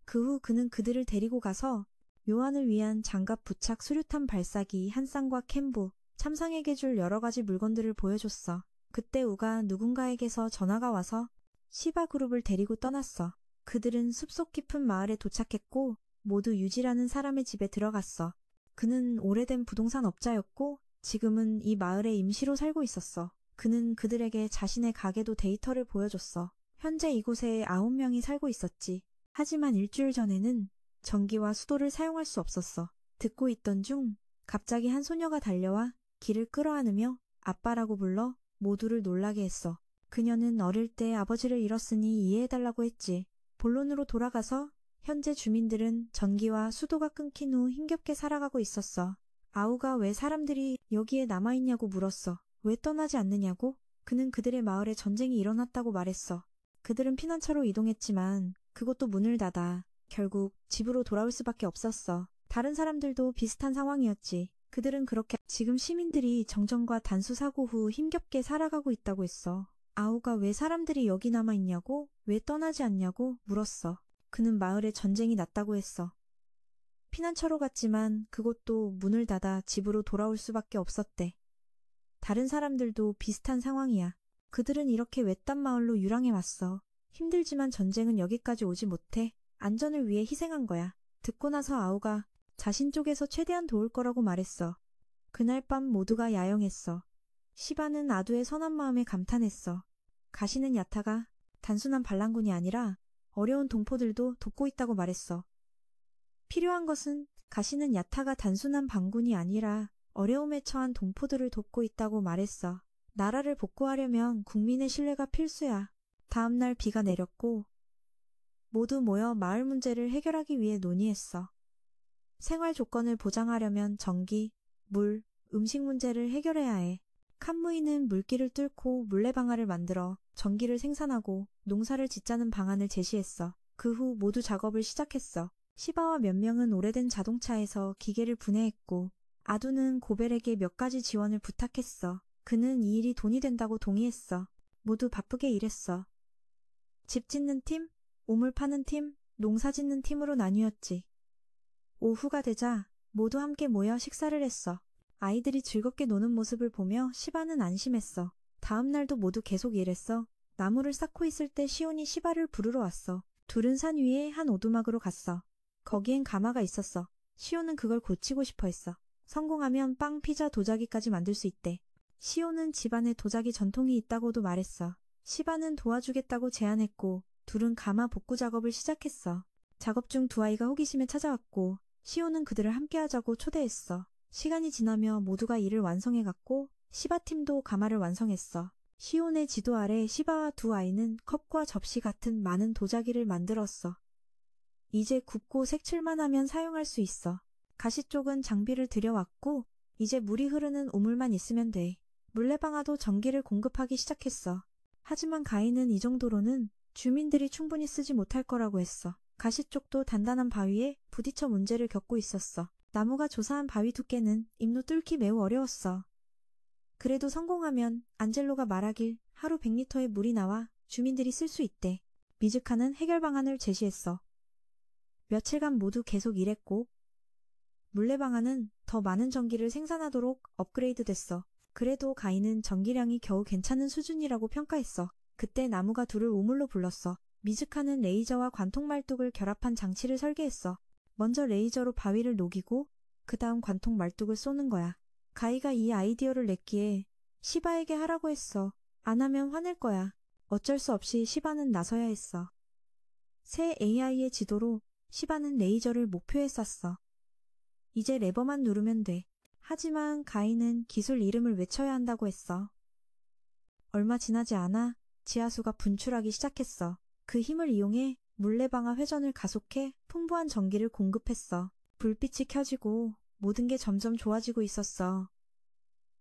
Speaker 1: 그 후 그는 그들을 데리고 가서 요한을 위한 장갑 부착 수류탄 발사기 한 쌍과 캔부, 참상에게 줄 여러 가지 물건들을 보여줬어. 그때 우가 누군가에게서 전화가 와서 시바 그룹을 데리고 떠났어. 그들은 숲속 깊은 마을에 도착했고 모두 유지라는 사람의 집에 들어갔어. 그는 오래된 부동산 업자였고 지금은 이 마을에 임시로 살고 있었어. 그는 그들에게 자신의 가게도 데이터를 보여줬어. 현재 이곳에 9명이 살고 있었지. 하지만 일주일 전에는 전기와 수도를 사용할 수 없었어. 듣고 있던 중 갑자기 한 소녀가 달려와 길을 끌어안으며 아빠라고 불러 모두를 놀라게 했어. 그녀는 어릴 때 아버지를 잃었으니 이해해달라고 했지. 본론으로 돌아가서 현재 주민들은 전기와 수도가 끊긴 후 힘겹게 살아가고 있었어. 아우가 왜 사람들이 여기에 남아있냐고 물었어. 왜 떠나지 않느냐고? 그는 그들의 마을에 전쟁이 일어났다고 말했어. 그들은 피난처로 이동했지만 그것도 문을 닫아 결국 집으로 돌아올 수밖에 없었어. 다른 사람들도 비슷한 상황이었지. 그들은 그렇게 지금 시민들이 정전과 단수 사고 후 힘겹게 살아가고 있다고 했어. 아우가 왜 사람들이 여기 남아있냐고? 왜 떠나지 않냐고? 물었어. 그는 마을에 전쟁이 났다고 했어. 피난처로 갔지만 그것도 문을 닫아 집으로 돌아올 수밖에 없었대. 다른 사람들도 비슷한 상황이야. 그들은 이렇게 외딴 마을로 유랑해 왔어. 힘들지만 전쟁은 여기까지 오지 못해 안전을 위해 희생한 거야. 듣고 나서 아우가 자신 쪽에서 최대한 도울 거라고 말했어. 그날 밤 모두가 야영했어. 시바는 아두의 선한 마음에 감탄했어. 가시는 야타가 단순한 반란군이 아니라 어려운 동포들도 돕고 있다고 말했어. 필요한 것은 가시는 야타가 단순한 반군이 아니라 어려움에 처한 동포들을 돕고 있다고 말했어. 나라를 복구하려면 국민의 신뢰가 필수야. 다음 날 비가 내렸고 모두 모여 마을 문제를 해결하기 위해 논의했어. 생활 조건을 보장하려면 전기, 물, 음식 문제를 해결해야 해. 칸무이는 물길을 뚫고 물레방아를 만들어 전기를 생산하고 농사를 짓자는 방안을 제시했어. 그 후 모두 작업을 시작했어. 시바와 몇 명은 오래된 자동차에서 기계를 분해했고 아두는 고벨에게 몇 가지 지원을 부탁했어. 그는 이 일이 돈이 된다고 동의했어. 모두 바쁘게 일했어. 집 짓는 팀, 우물 파는 팀, 농사 짓는 팀으로 나뉘었지. 오후가 되자 모두 함께 모여 식사를 했어. 아이들이 즐겁게 노는 모습을 보며 시바는 안심했어. 다음 날도 모두 계속 일했어. 나무를 쌓고 있을 때 시온이 시바를 부르러 왔어. 둘은 산 위에 한 오두막으로 갔어. 거기엔 가마가 있었어. 시온은 그걸 고치고 싶어 했어. 성공하면 빵, 피자, 도자기까지 만들 수 있대. 시온은 집안에 도자기 전통이 있다고도 말했어. 시바는 도와주겠다고 제안했고 둘은 가마 복구 작업을 시작했어. 작업 중 두 아이가 호기심에 찾아왔고 시온은 그들을 함께하자고 초대했어. 시간이 지나며 모두가 일을 완성해갔고 시바팀도 가마를 완성했어. 시온의 지도 아래 시바와 두 아이는 컵과 접시 같은 많은 도자기를 만들었어. 이제 굽고 색칠만 하면 사용할 수 있어. 가시 쪽은 장비를 들여왔고 이제 물이 흐르는 우물만 있으면 돼. 물레방아도 전기를 공급하기 시작했어. 하지만 가인은 이 정도로는 주민들이 충분히 쓰지 못할 거라고 했어. 가시 쪽도 단단한 바위에 부딪혀 문제를 겪고 있었어. 나무가 조사한 바위 두께는 입로 뚫기 매우 어려웠어. 그래도 성공하면 안젤로가 말하길 하루 100리터의 물이 나와 주민들이 쓸 수 있대. 미즈카는 해결 방안을 제시했어. 며칠간 모두 계속 일했고 물레방아는 더 많은 전기를 생산하도록 업그레이드 됐어. 그래도 가인은 전기량이 겨우 괜찮은 수준이라고 평가했어. 그때 나무가 둘을 우물로 불렀어. 미즈카는 레이저와 관통 말뚝을 결합한 장치를 설계했어. 먼저 레이저로 바위를 녹이고 그 다음 관통 말뚝을 쏘는 거야. 가이가 이 아이디어를 냈기에 시바에게 하라고 했어. 안 하면 화낼 거야. 어쩔 수 없이 시바는 나서야 했어. 새 AI의 지도로 시바는 레이저를 목표에 쐈어. 이제 레버만 누르면 돼. 하지만 가인은 기술 이름을 외쳐야 한다고 했어. 얼마 지나지 않아 지하수가 분출하기 시작했어. 그 힘을 이용해 물레방아 회전을 가속해 풍부한 전기를 공급했어. 불빛이 켜지고 모든 게 점점 좋아지고 있었어.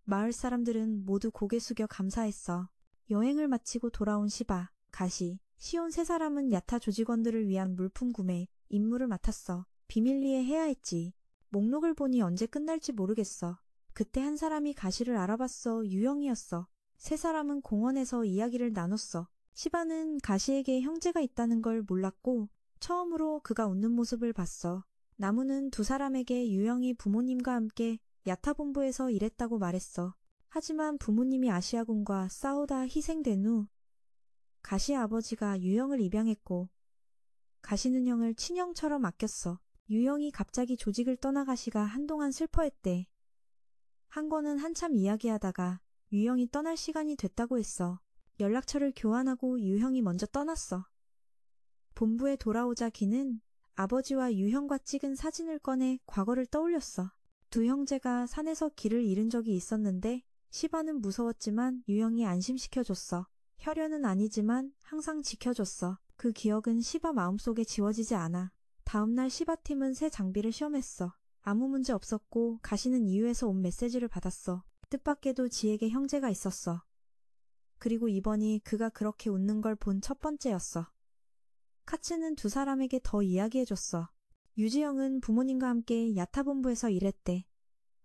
Speaker 1: 마을 사람들은 모두 고개 숙여 감사했어. 여행을 마치고 돌아온 시바, 가시, 시온 세 사람은 야타 조직원들을 위한 물품 구매, 임무를 맡았어. 비밀리에 해야 했지. 목록을 보니 언제 끝날지 모르겠어. 그때 한 사람이 가시를 알아봤어. 유영이었어. 세 사람은 공원에서 이야기를 나눴어. 시바는 가시에게 형제가 있다는 걸 몰랐고 처음으로 그가 웃는 모습을 봤어. 나무는 두 사람에게 유영이 부모님과 함께 야타본부에서 일했다고 말했어. 하지만 부모님이 아시아군과 싸우다 희생된 후 가시 아버지가 유영을 입양했고 가시는 형을 친형처럼 아꼈어. 유영이 갑자기 조직을 떠나 가시가 한동안 슬퍼했대. 한권은 한참 이야기하다가 유영이 떠날 시간이 됐다고 했어. 연락처를 교환하고 유형이 먼저 떠났어. 본부에 돌아오자 기는 아버지와 유형과 찍은 사진을 꺼내 과거를 떠올렸어. 두 형제가 산에서 길을 잃은 적이 있었는데 시바는 무서웠지만 유형이 안심시켜줬어. 혈연은 아니지만 항상 지켜줬어. 그 기억은 시바 마음속에 지워지지 않아. 다음날 시바팀은 새 장비를 시험했어. 아무 문제 없었고 가시는 이유에서 온 메시지를 받았어. 뜻밖에도 지에게 형제가 있었어. 그리고 이번이 그가 그렇게 웃는 걸 본 첫 번째였어. 카츠는 두 사람에게 더 이야기해줬어. 유지영은 부모님과 함께 야타본부에서 일했대.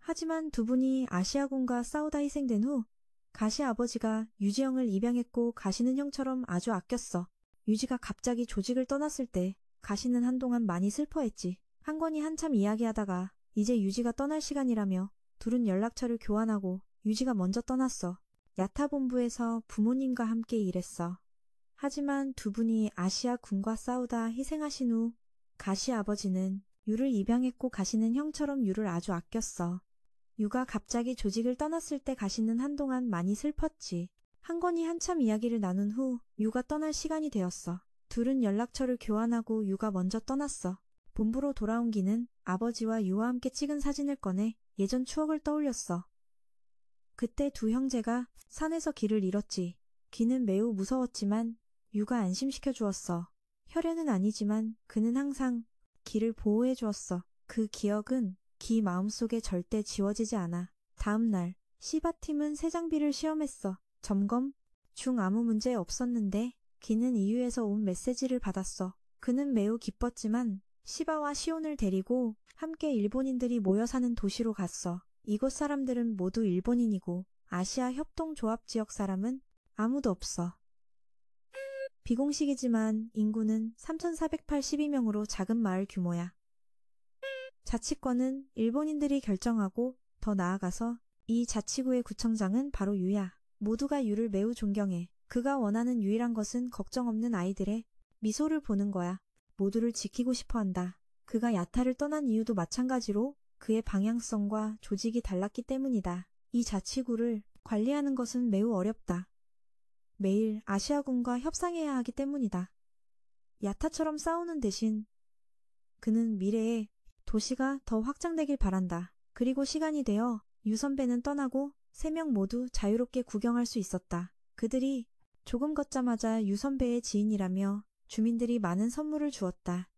Speaker 1: 하지만 두 분이 아시아군과 싸우다 희생된 후 가시 아버지가 유지영을 입양했고 가시는 형처럼 아주 아꼈어. 유지가 갑자기 조직을 떠났을 때 가시는 한동안 많이 슬퍼했지. 한권이 한참 이야기하다가 이제 유지가 떠날 시간이라며 둘은 연락처를 교환하고 유지가 먼저 떠났어. 야타본부에서 부모님과 함께 일했어. 하지만 두 분이 아시아 군과 싸우다 희생하신 후 가시 아버지는 유를 입양했고 가시는 형처럼 유를 아주 아꼈어. 유가 갑자기 조직을 떠났을 때 가시는 한동안 많이 슬펐지. 한권이 한참 이야기를 나눈 후 유가 떠날 시간이 되었어. 둘은 연락처를 교환하고 유가 먼저 떠났어. 본부로 돌아온 기는 아버지와 유와 함께 찍은 사진을 꺼내 예전 추억을 떠올렸어. 그때 두 형제가 산에서 길을 잃었지. 기는 매우 무서웠지만 유가 안심시켜 주었어. 혈연은 아니지만 그는 항상 기를 보호해 주었어. 그 기억은 기 마음속에 절대 지워지지 않아. 다음 날 시바팀은 새 장비를 시험했어. 점검 중 아무 문제 없었는데 기는 이유에서 온 메시지를 받았어. 그는 매우 기뻤지만 시바와 시온을 데리고 함께 일본인들이 모여 사는 도시로 갔어. 이곳 사람들은 모두 일본인이고 아시아 협동조합 지역 사람은 아무도 없어. 비공식이지만 인구는 3,482명으로 작은 마을 규모야. 자치권은 일본인들이 결정하고 더 나아가서 이 자치구의 구청장은 바로 유야. 모두가 유를 매우 존경해. 그가 원하는 유일한 것은 걱정 없는 아이들의 미소를 보는 거야. 모두를 지키고 싶어 한다. 그가 야타를 떠난 이유도 마찬가지로 그의 방향성과 조직이 달랐기 때문이다. 이 자치구를 관리하는 것은 매우 어렵다. 매일 아시아군과 협상해야 하기 때문이다. 야타처럼 싸우는 대신 그는 미래에 도시가 더 확장되길 바란다. 그리고 시간이 되어 유 선배는 떠나고 3명 모두 자유롭게 구경할 수 있었다. 그들이 조금 걷자마자 유 선배의 지인이라며 주민들이 많은 선물을 주었다.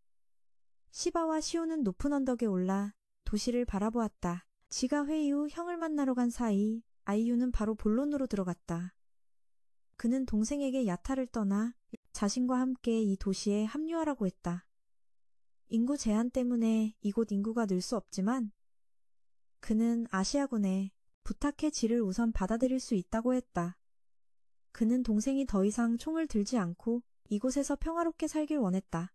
Speaker 1: 시바와 시오는 높은 언덕에 올라 도시를 바라보았다. 지가 회의 후 형을 만나러 간 사이 아이유는 바로 본론으로 들어갔다. 그는 동생에게 야타를 떠나 자신과 함께 이 도시에 합류하라고 했다. 인구 제한 때문에 이곳 인구가 늘 수 없지만 그는 아시아군에 부탁해 지를 우선 받아들일 수 있다고 했다. 그는 동생이 더 이상 총을 들지 않고 이곳에서 평화롭게 살길 원했다.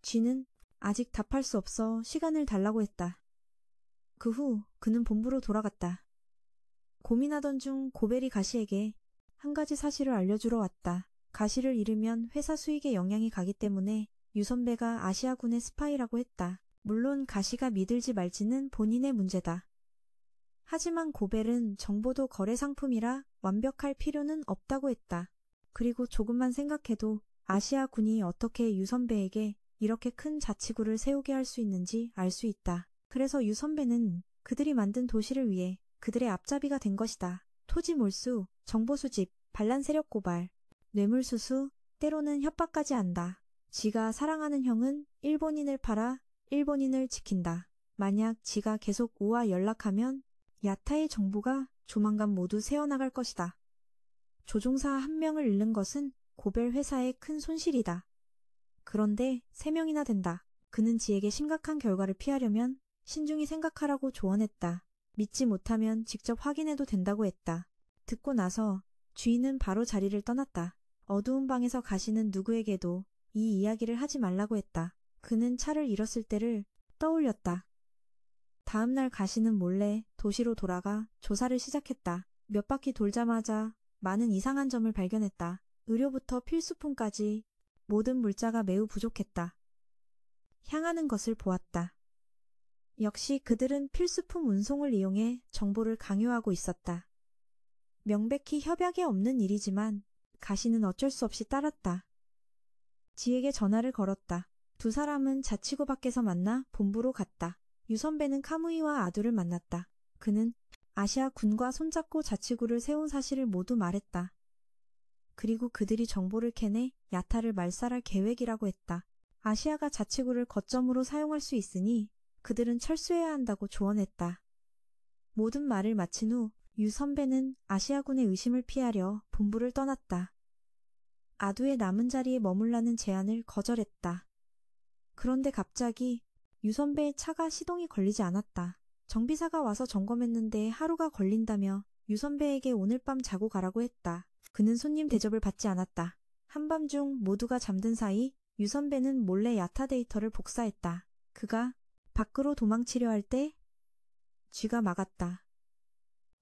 Speaker 1: 쥐는 아직 답할 수 없어 시간을 달라고 했다. 그 후 그는 본부로 돌아갔다. 고민하던 중 고베리 가시에게 한 가지 사실을 알려주러 왔다. 가시를 잃으면 회사 수익에 영향이 가기 때문에 유 선배가 아시아군의 스파이라고 했다. 물론 가시가 믿을지 말지는 본인의 문제다. 하지만 고벨은 정보도 거래 상품이라 완벽할 필요는 없다고 했다. 그리고 조금만 생각해도 아시아군이 어떻게 유 선배에게 이렇게 큰 자치구를 세우게 할 수 있는지 알 수 있다. 그래서 유 선배는 그들이 만든 도시를 위해 그들의 앞잡이가 된 것이다. 토지 몰수, 정보 수집, 반란 세력 고발, 뇌물수수, 때로는 협박까지 한다. 지가 사랑하는 형은 일본인을 팔아 일본인을 지킨다. 만약 지가 계속 오와 연락하면 야타의 정보가 조만간 모두 새어나갈 것이다. 조종사 한 명을 잃는 것은 고벨 회사의 큰 손실이다. 그런데 3명이나 된다. 그는 지에게 심각한 결과를 피하려면 신중히 생각하라고 조언했다. 믿지 못하면 직접 확인해도 된다고 했다. 듣고 나서 주인은 바로 자리를 떠났다. 어두운 방에서 가시는 누구에게도 이 이야기를 하지 말라고 했다. 그는 차를 잃었을 때를 떠올렸다. 다음 날 가시는 몰래 도시로 돌아가 조사를 시작했다. 몇 바퀴 돌자마자 많은 이상한 점을 발견했다. 의료부터 필수품까지 모든 물자가 매우 부족했다. 향하는 것을 보았다. 역시 그들은 필수품 운송을 이용해 정보를 강요하고 있었다. 명백히 협약이 없는 일이지만 가시는 어쩔 수 없이 따랐다. 지에게 전화를 걸었다. 두 사람은 자치구 밖에서 만나 본부로 갔다. 유 선배는 카무이와 아두를 만났다. 그는 아시아 군과 손잡고 자치구를 세운 사실을 모두 말했다. 그리고 그들이 정보를 캐내 야타를 말살할 계획이라고 했다. 아시아가 자치구를 거점으로 사용할 수 있으니 그들은 철수해야 한다고 조언했다. 모든 말을 마친 후 유 선배는 아시아군의 의심을 피하려 본부를 떠났다. 아두의 남은 자리에 머물라는 제안을 거절했다. 그런데 갑자기 유 선배의 차가 시동이 걸리지 않았다. 정비사가 와서 점검했는데 하루가 걸린다며 유 선배에게 오늘 밤 자고 가라고 했다. 그는 손님 대접을 받지 않았다. 한밤중 모두가 잠든 사이 유 선배는 몰래 야타 데이터를 복사했다. 그가 밖으로 도망치려 할 때 쥐가 막았다.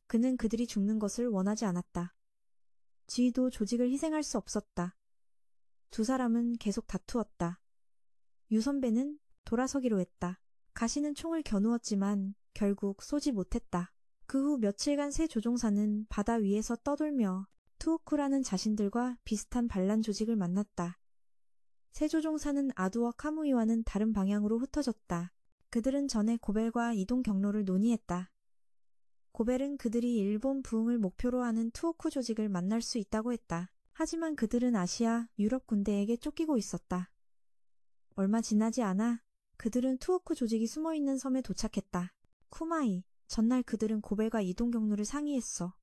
Speaker 1: 그는 그들이 죽는 것을 원하지 않았다. 쥐도 조직을 희생할 수 없었다. 두 사람은 계속 다투었다. 유 선배는 돌아서기로 했다. 가시는 총을 겨누었지만 결국 쏘지 못했다. 그 후 며칠간 새 조종사는 바다 위에서 떠돌며 투오쿠라는 자신들과 비슷한 반란 조직을 만났다. 새 조종사는 아두와 카무이와는 다른 방향으로 흩어졌다. 그들은 전에 고벨과 이동 경로를 논의했다. 고벨은 그들이 일본 부흥을 목표로 하는 투오쿠 조직을 만날 수 있다고 했다. 하지만 그들은 아시아, 유럽 군대에게 쫓기고 있었다. 얼마 지나지 않아 그들은 투오쿠 조직이 숨어있는 섬에 도착했다. 쿠마이, 전날 그들은 고벨과 이동 경로를 상의했어.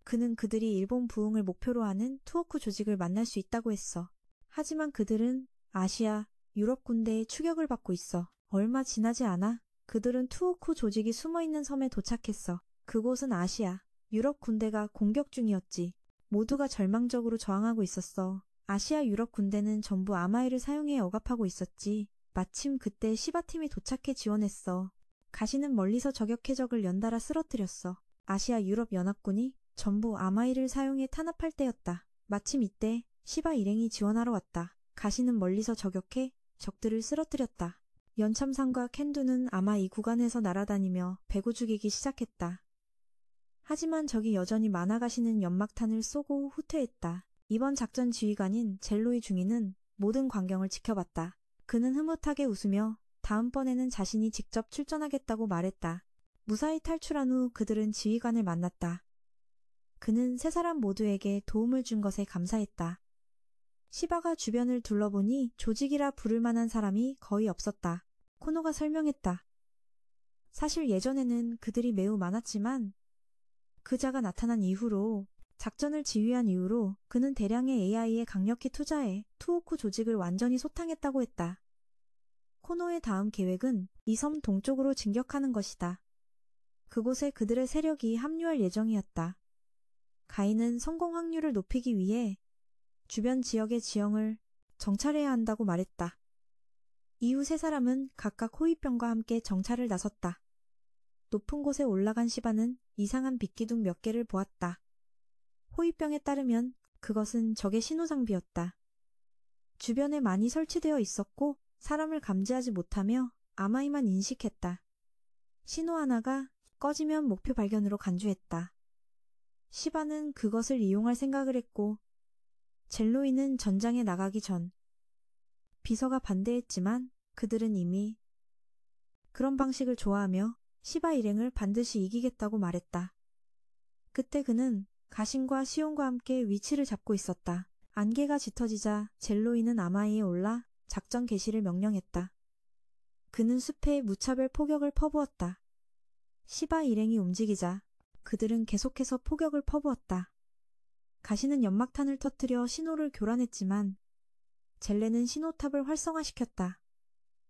Speaker 1: 그는 그들이 일본 부흥을 목표로 하는 투오쿠 조직을 만날 수 있다고 했어. 하지만 그들은 아시아, 유럽 군대의 추격을 받고 있어. 얼마 지나지 않아 그들은 투오쿠 조직이 숨어있는 섬에 도착했어. 그곳은 아시아, 유럽 군대가 공격 중이었지. 모두가 절망적으로 저항하고 있었어. 아시아 유럽 군대는 전부 아마이를 사용해 억압하고 있었지. 마침 그때 시바팀이 도착해 지원했어. 가시는 멀리서 저격해 적을 연달아 쓰러뜨렸어. 아시아 유럽 연합군이 전부 아마이를 사용해 탄압할 때였다. 마침 이때 시바 일행이 지원하러 왔다. 가시는 멀리서 저격해 적들을 쓰러뜨렸다. 연참상과 캔두는 아마 이 구간에서 날아다니며 배구 죽이기 시작했다. 하지만 적이 여전히 많아가시는 연막탄을 쏘고 후퇴했다. 이번 작전 지휘관인 젤로이 중위는 모든 광경을 지켜봤다. 그는 흐뭇하게 웃으며 다음번에는 자신이 직접 출전하겠다고 말했다. 무사히 탈출한 후 그들은 지휘관을 만났다. 그는 세 사람 모두에게 도움을 준 것에 감사했다. 시바가 주변을 둘러보니 조직이라 부를 만한 사람이 거의 없었다. 코노가 설명했다. 사실 예전에는 그들이 매우 많았지만 그자가 나타난 이후로 작전을 지휘한 이후로 그는 대량의 AI에 강력히 투자해 투오쿠 조직을 완전히 소탕했다고 했다. 코노의 다음 계획은 이 섬 동쪽으로 진격하는 것이다. 그곳에 그들의 세력이 합류할 예정이었다. 가인은 성공 확률을 높이기 위해 주변 지역의 지형을 정찰해야 한다고 말했다. 이후 세 사람은 각각 호위병과 함께 정찰을 나섰다. 높은 곳에 올라간 시바는 이상한 빛기둥 몇 개를 보았다. 호위병에 따르면 그것은 적의 신호장비였다. 주변에 많이 설치되어 있었고 사람을 감지하지 못하며 아마이만 인식했다. 신호 하나가 꺼지면 목표 발견으로 간주했다. 시바는 그것을 이용할 생각을 했고 젤로이는 전장에 나가기 전 비서가 반대했지만 그들은 이미 그런 방식을 좋아하며 시바 일행을 반드시 이기겠다고 말했다. 그때 그는 가신과 시온과 함께 위치를 잡고 있었다. 안개가 짙어지자 젤로이는 아마이에 올라 작전 개시를 명령했다. 그는 숲에 무차별 포격을 퍼부었다. 시바 일행이 움직이자 그들은 계속해서 포격을 퍼부었다. 가시는 연막탄을 터뜨려 신호를 교란했지만 젤레는 신호탑을 활성화시켰다.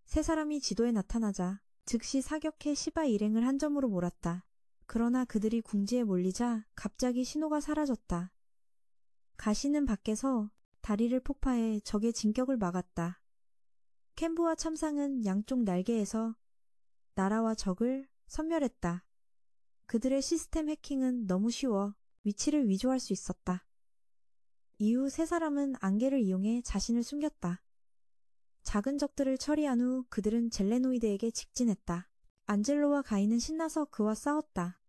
Speaker 1: 세 사람이 지도에 나타나자 즉시 사격해 시바 일행을 한 점으로 몰았다. 그러나 그들이 궁지에 몰리자 갑자기 신호가 사라졌다. 가시는 밖에서 다리를 폭파해 적의 진격을 막았다. 캔부와 참상은 양쪽 날개에서 나라와 적을 섬멸했다. 그들의 시스템 해킹은 너무 쉬워 위치를 위조할 수 있었다. 이후 세 사람은 안개를 이용해 자신을 숨겼다. 작은 적들을 처리한 후 그들은 젤레노이드에게 직진했다. 안젤로와 가인은 신나서 그와 싸웠다.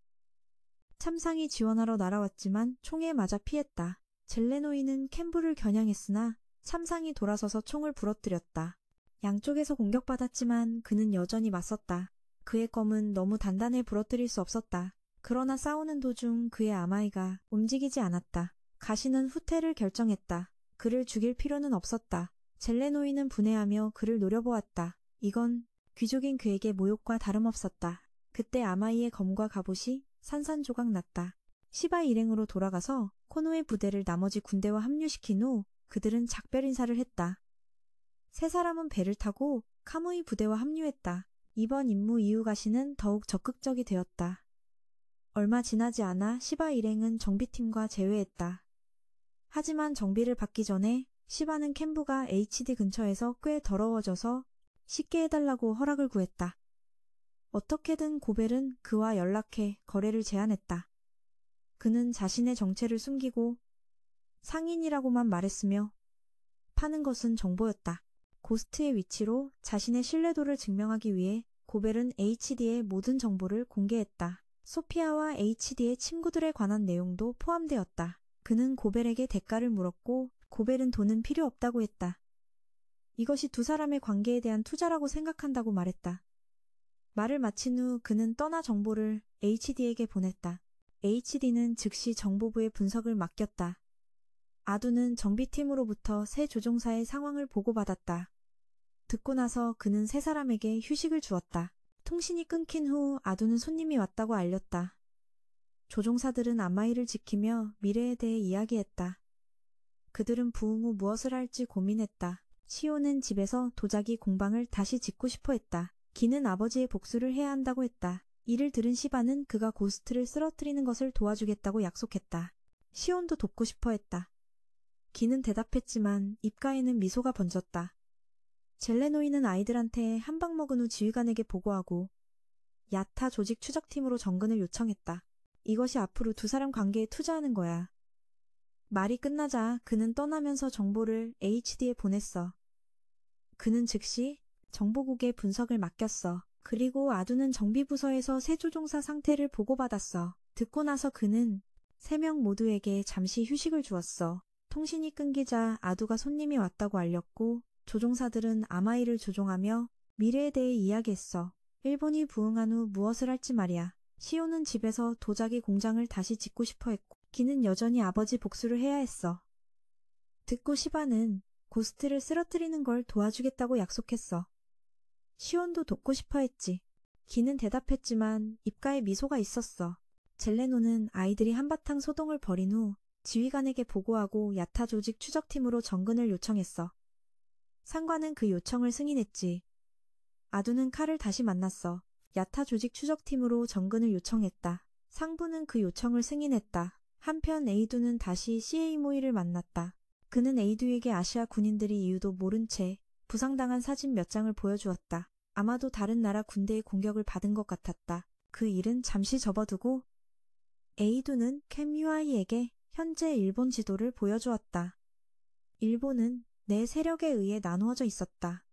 Speaker 1: 참상이 지원하러 날아왔지만 총에 맞아 피했다. 젤레노이는 캔부를 겨냥했으나 참상이 돌아서서 총을 부러뜨렸다. 양쪽에서 공격받았지만 그는 여전히 맞섰다. 그의 검은 너무 단단해 부러뜨릴 수 없었다. 그러나 싸우는 도중 그의 아마이가 움직이지 않았다. 가시는 후퇴를 결정했다. 그를 죽일 필요는 없었다. 젤레노이는 분해하며 그를 노려보았다. 이건 귀족인 그에게 모욕과 다름없었다. 그때 아마이의 검과 갑옷이 산산조각 났다. 시바 일행으로 돌아가서 코노의 부대를 나머지 군대와 합류시킨 후 그들은 작별 인사를 했다. 세 사람은 배를 타고 카무이 부대와 합류했다. 이번 임무 이후 가시는 더욱 적극적이 되었다. 얼마 지나지 않아 시바 일행은 정비팀과 재회했다. 하지만 정비를 받기 전에 시바는 캔부가 HD 근처에서 꽤 더러워져서 씻게 해달라고 허락을 구했다. 어떻게든 고벨은 그와 연락해 거래를 제안했다. 그는 자신의 정체를 숨기고 상인이라고만 말했으며 파는 것은 정보였다. 고스트의 위치로 자신의 신뢰도를 증명하기 위해 고벨은 HD의 모든 정보를 공개했다. 소피아와 HD의 친구들에 관한 내용도 포함되었다. 그는 고벨에게 대가를 물었고 고벨은 돈은 필요 없다고 했다. 이것이 두 사람의 관계에 대한 투자라고 생각한다고 말했다. 말을 마친 후 그는 떠나 정보를 HD에게 보냈다. HD는 즉시 정보부의 분석을 맡겼다. 아두는 정비팀으로부터 새 조종사의 상황을 보고받았다. 듣고 나서 그는 세 사람에게 휴식을 주었다. 통신이 끊긴 후 아두는 손님이 왔다고 알렸다. 조종사들은 아마이를 지키며 미래에 대해 이야기했다. 그들은 부흥 후 무엇을 할지 고민했다. 시오는 집에서 도자기 공방을 다시 짓고 싶어 했다. 기는 아버지의 복수를 해야 한다고 했다. 이를 들은 시바는 그가 고스트를 쓰러뜨리는 것을 도와주겠다고 약속했다. 시온도 돕고 싶어 했다. 기는 대답했지만 입가에는 미소가 번졌다. 젤레노이는 아이들한테 한 방 먹은 후 지휘관에게 보고하고 야타 조직 추적팀으로 정근을 요청했다. 이것이 앞으로 두 사람 관계에 투자하는 거야. 말이 끝나자 그는 떠나면서 정보를 HD에 보냈어. 그는 즉시 정보국에 분석을 맡겼어. 그리고 아두는 정비부서에서 새 조종사 상태를 보고받았어. 듣고 나서 그는 세 명 모두에게 잠시 휴식을 주었어. 통신이 끊기자 아두가 손님이 왔다고 알렸고 조종사들은 아마이를 조종하며 미래에 대해 이야기했어. 일본이 부흥한 후 무엇을 할지 말이야. 시오는 집에서 도자기 공장을 다시 짓고 싶어 했고 기는 여전히 아버지 복수를 해야 했어. 듣고 시바는 고스트를 쓰러뜨리는 걸 도와주겠다고 약속했어. 시온도 돕고 싶어 했지. 기는 대답했지만 입가에 미소가 있었어. 젤레노는 아이들이 한바탕 소동을 벌인 후 지휘관에게 보고하고 야타 조직 추적팀으로 정근을 요청했어. 상관은 그 요청을 승인했지. 아두는 칼을 다시 만났어. 야타 조직 추적팀으로 정근을 요청했다. 상부는 그 요청을 승인했다. 한편 에이두는 다시 시에이모이를 만났다. 그는 에이두에게 아시아 군인들이 이유도 모른 채 부상당한 사진 몇 장을 보여주었다. 아마도 다른 나라 군대의 공격을 받은 것 같았다. 그 일은 잠시 접어두고 에이두는 캠유아이에게 현재 일본 지도를 보여주었다. 일본은 네 세력에 의해 나누어져 있었다.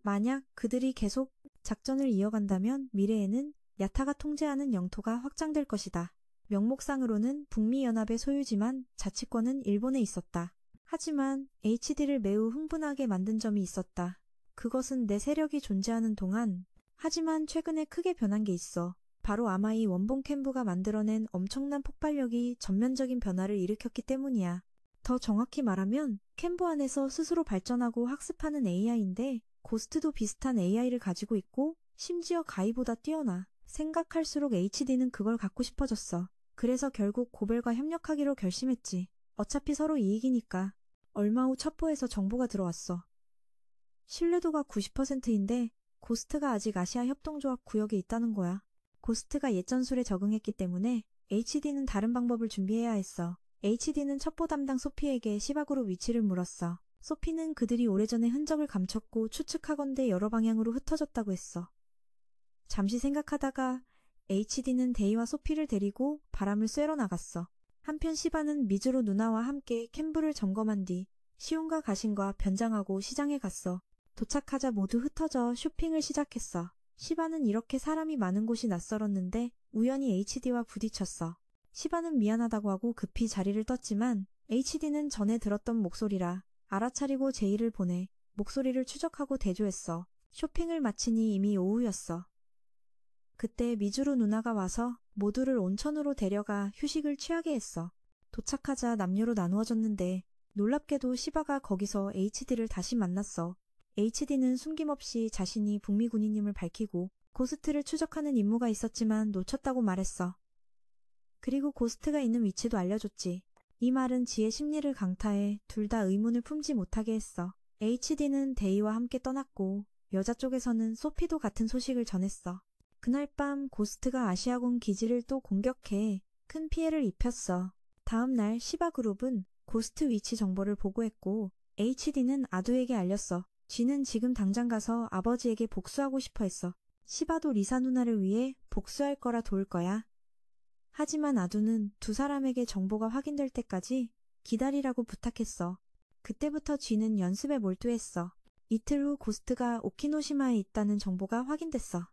Speaker 1: 만약 그들이 계속 작전을 이어간다면 미래에는 야타가 통제하는 영토가 확장될 것이다. 명목상으로는 북미연합의 소유지만 자치권은 일본에 있었다. 하지만 HD를 매우 흥분하게 만든 점이 있었다. 그것은 내 세력이 존재하는 동안 하지만 최근에 크게 변한 게 있어. 바로 아마이 원본 캔부가 만들어낸 엄청난 폭발력이 전면적인 변화를 일으켰기 때문이야. 더 정확히 말하면 캔부 안에서 스스로 발전하고 학습하는 AI인데 고스트도 비슷한 AI를 가지고 있고 심지어 가이보다 뛰어나. 생각할수록 HD는 그걸 갖고 싶어졌어. 그래서 결국 고벨과 협력하기로 결심했지. 어차피 서로 이익이니까. 얼마 후 첩보에서 정보가 들어왔어. 신뢰도가 90%인데 고스트가 아직 아시아 협동조합 구역에 있다는 거야. 고스트가 옛 전술에 적응했기 때문에 HD는 다른 방법을 준비해야 했어. HD는 첩보 담당 소피에게 시바그룹 위치를 물었어. 소피는 그들이 오래전에 흔적을 감췄고 추측하건대 여러 방향으로 흩어졌다고 했어. 잠시 생각하다가 HD는 데이와 소피를 데리고 바람을 쐬러 나갔어. 한편 시바는 미즈로 누나와 함께 캠프를 점검한 뒤 시온과 가신과 변장하고 시장에 갔어. 도착하자 모두 흩어져 쇼핑을 시작했어. 시바는 이렇게 사람이 많은 곳이 낯설었는데 우연히 HD와 부딪혔어. 시바는 미안하다고 하고 급히 자리를 떴지만 HD는 전에 들었던 목소리라 알아차리고 제의를 보내 목소리를 추적하고 대조했어. 쇼핑을 마치니 이미 오후였어. 그때 미즈루 누나가 와서 모두를 온천으로 데려가 휴식을 취하게 했어. 도착하자 남녀로 나누어졌는데 놀랍게도 시바가 거기서 HD를 다시 만났어. HD는 숨김없이 자신이 북미 군인임을 밝히고 고스트를 추적하는 임무가 있었지만 놓쳤다고 말했어. 그리고 고스트가 있는 위치도 알려줬지. 이 말은 지의 심리를 강타해 둘 다 의문을 품지 못하게 했어. HD는 데이와 함께 떠났고 여자 쪽에서는 소피도 같은 소식을 전했어. 그날 밤 고스트가 아시아군 기지를 또 공격해 큰 피해를 입혔어. 다음 날 시바그룹은 고스트 위치 정보를 보고했고 HD는 아두에게 알렸어. 쥐는 지금 당장 가서 아버지에게 복수하고 싶어 했어. 시바도 리사 누나를 위해 복수할 거라 도울 거야. 하지만 아두는 두 사람에게 정보가 확인될 때까지 기다리라고 부탁했어. 그때부터 쥐는 연습에 몰두했어. 이틀 후 고스트가 오키노시마에 있다는 정보가 확인됐어.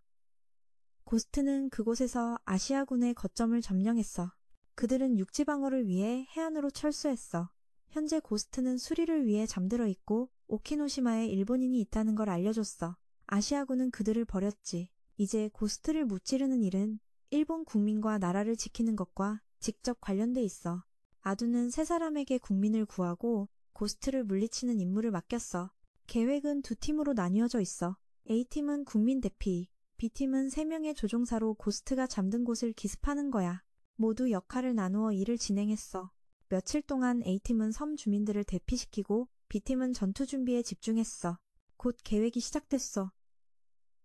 Speaker 1: 고스트는 그곳에서 아시아군의 거점을 점령했어. 그들은 육지 방어를 위해 해안으로 철수했어. 현재 고스트는 수리를 위해 잠들어 있고 오키노시마에 일본인이 있다는 걸 알려줬어. 아시아군은 그들을 버렸지. 이제 고스트를 무찌르는 일은 일본 국민과 나라를 지키는 것과 직접 관련돼 있어. 아두는 세 사람에게 국민을 구하고 고스트를 물리치는 임무를 맡겼어. 계획은 두 팀으로 나뉘어져 있어. A팀은 국민 대피, B팀은 3명의 조종사로 고스트가 잠든 곳을 기습하는 거야. 모두 역할을 나누어 일을 진행했어. 며칠 동안 A팀은 섬 주민들을 대피시키고 B팀은 전투 준비에 집중했어. 곧 계획이 시작됐어.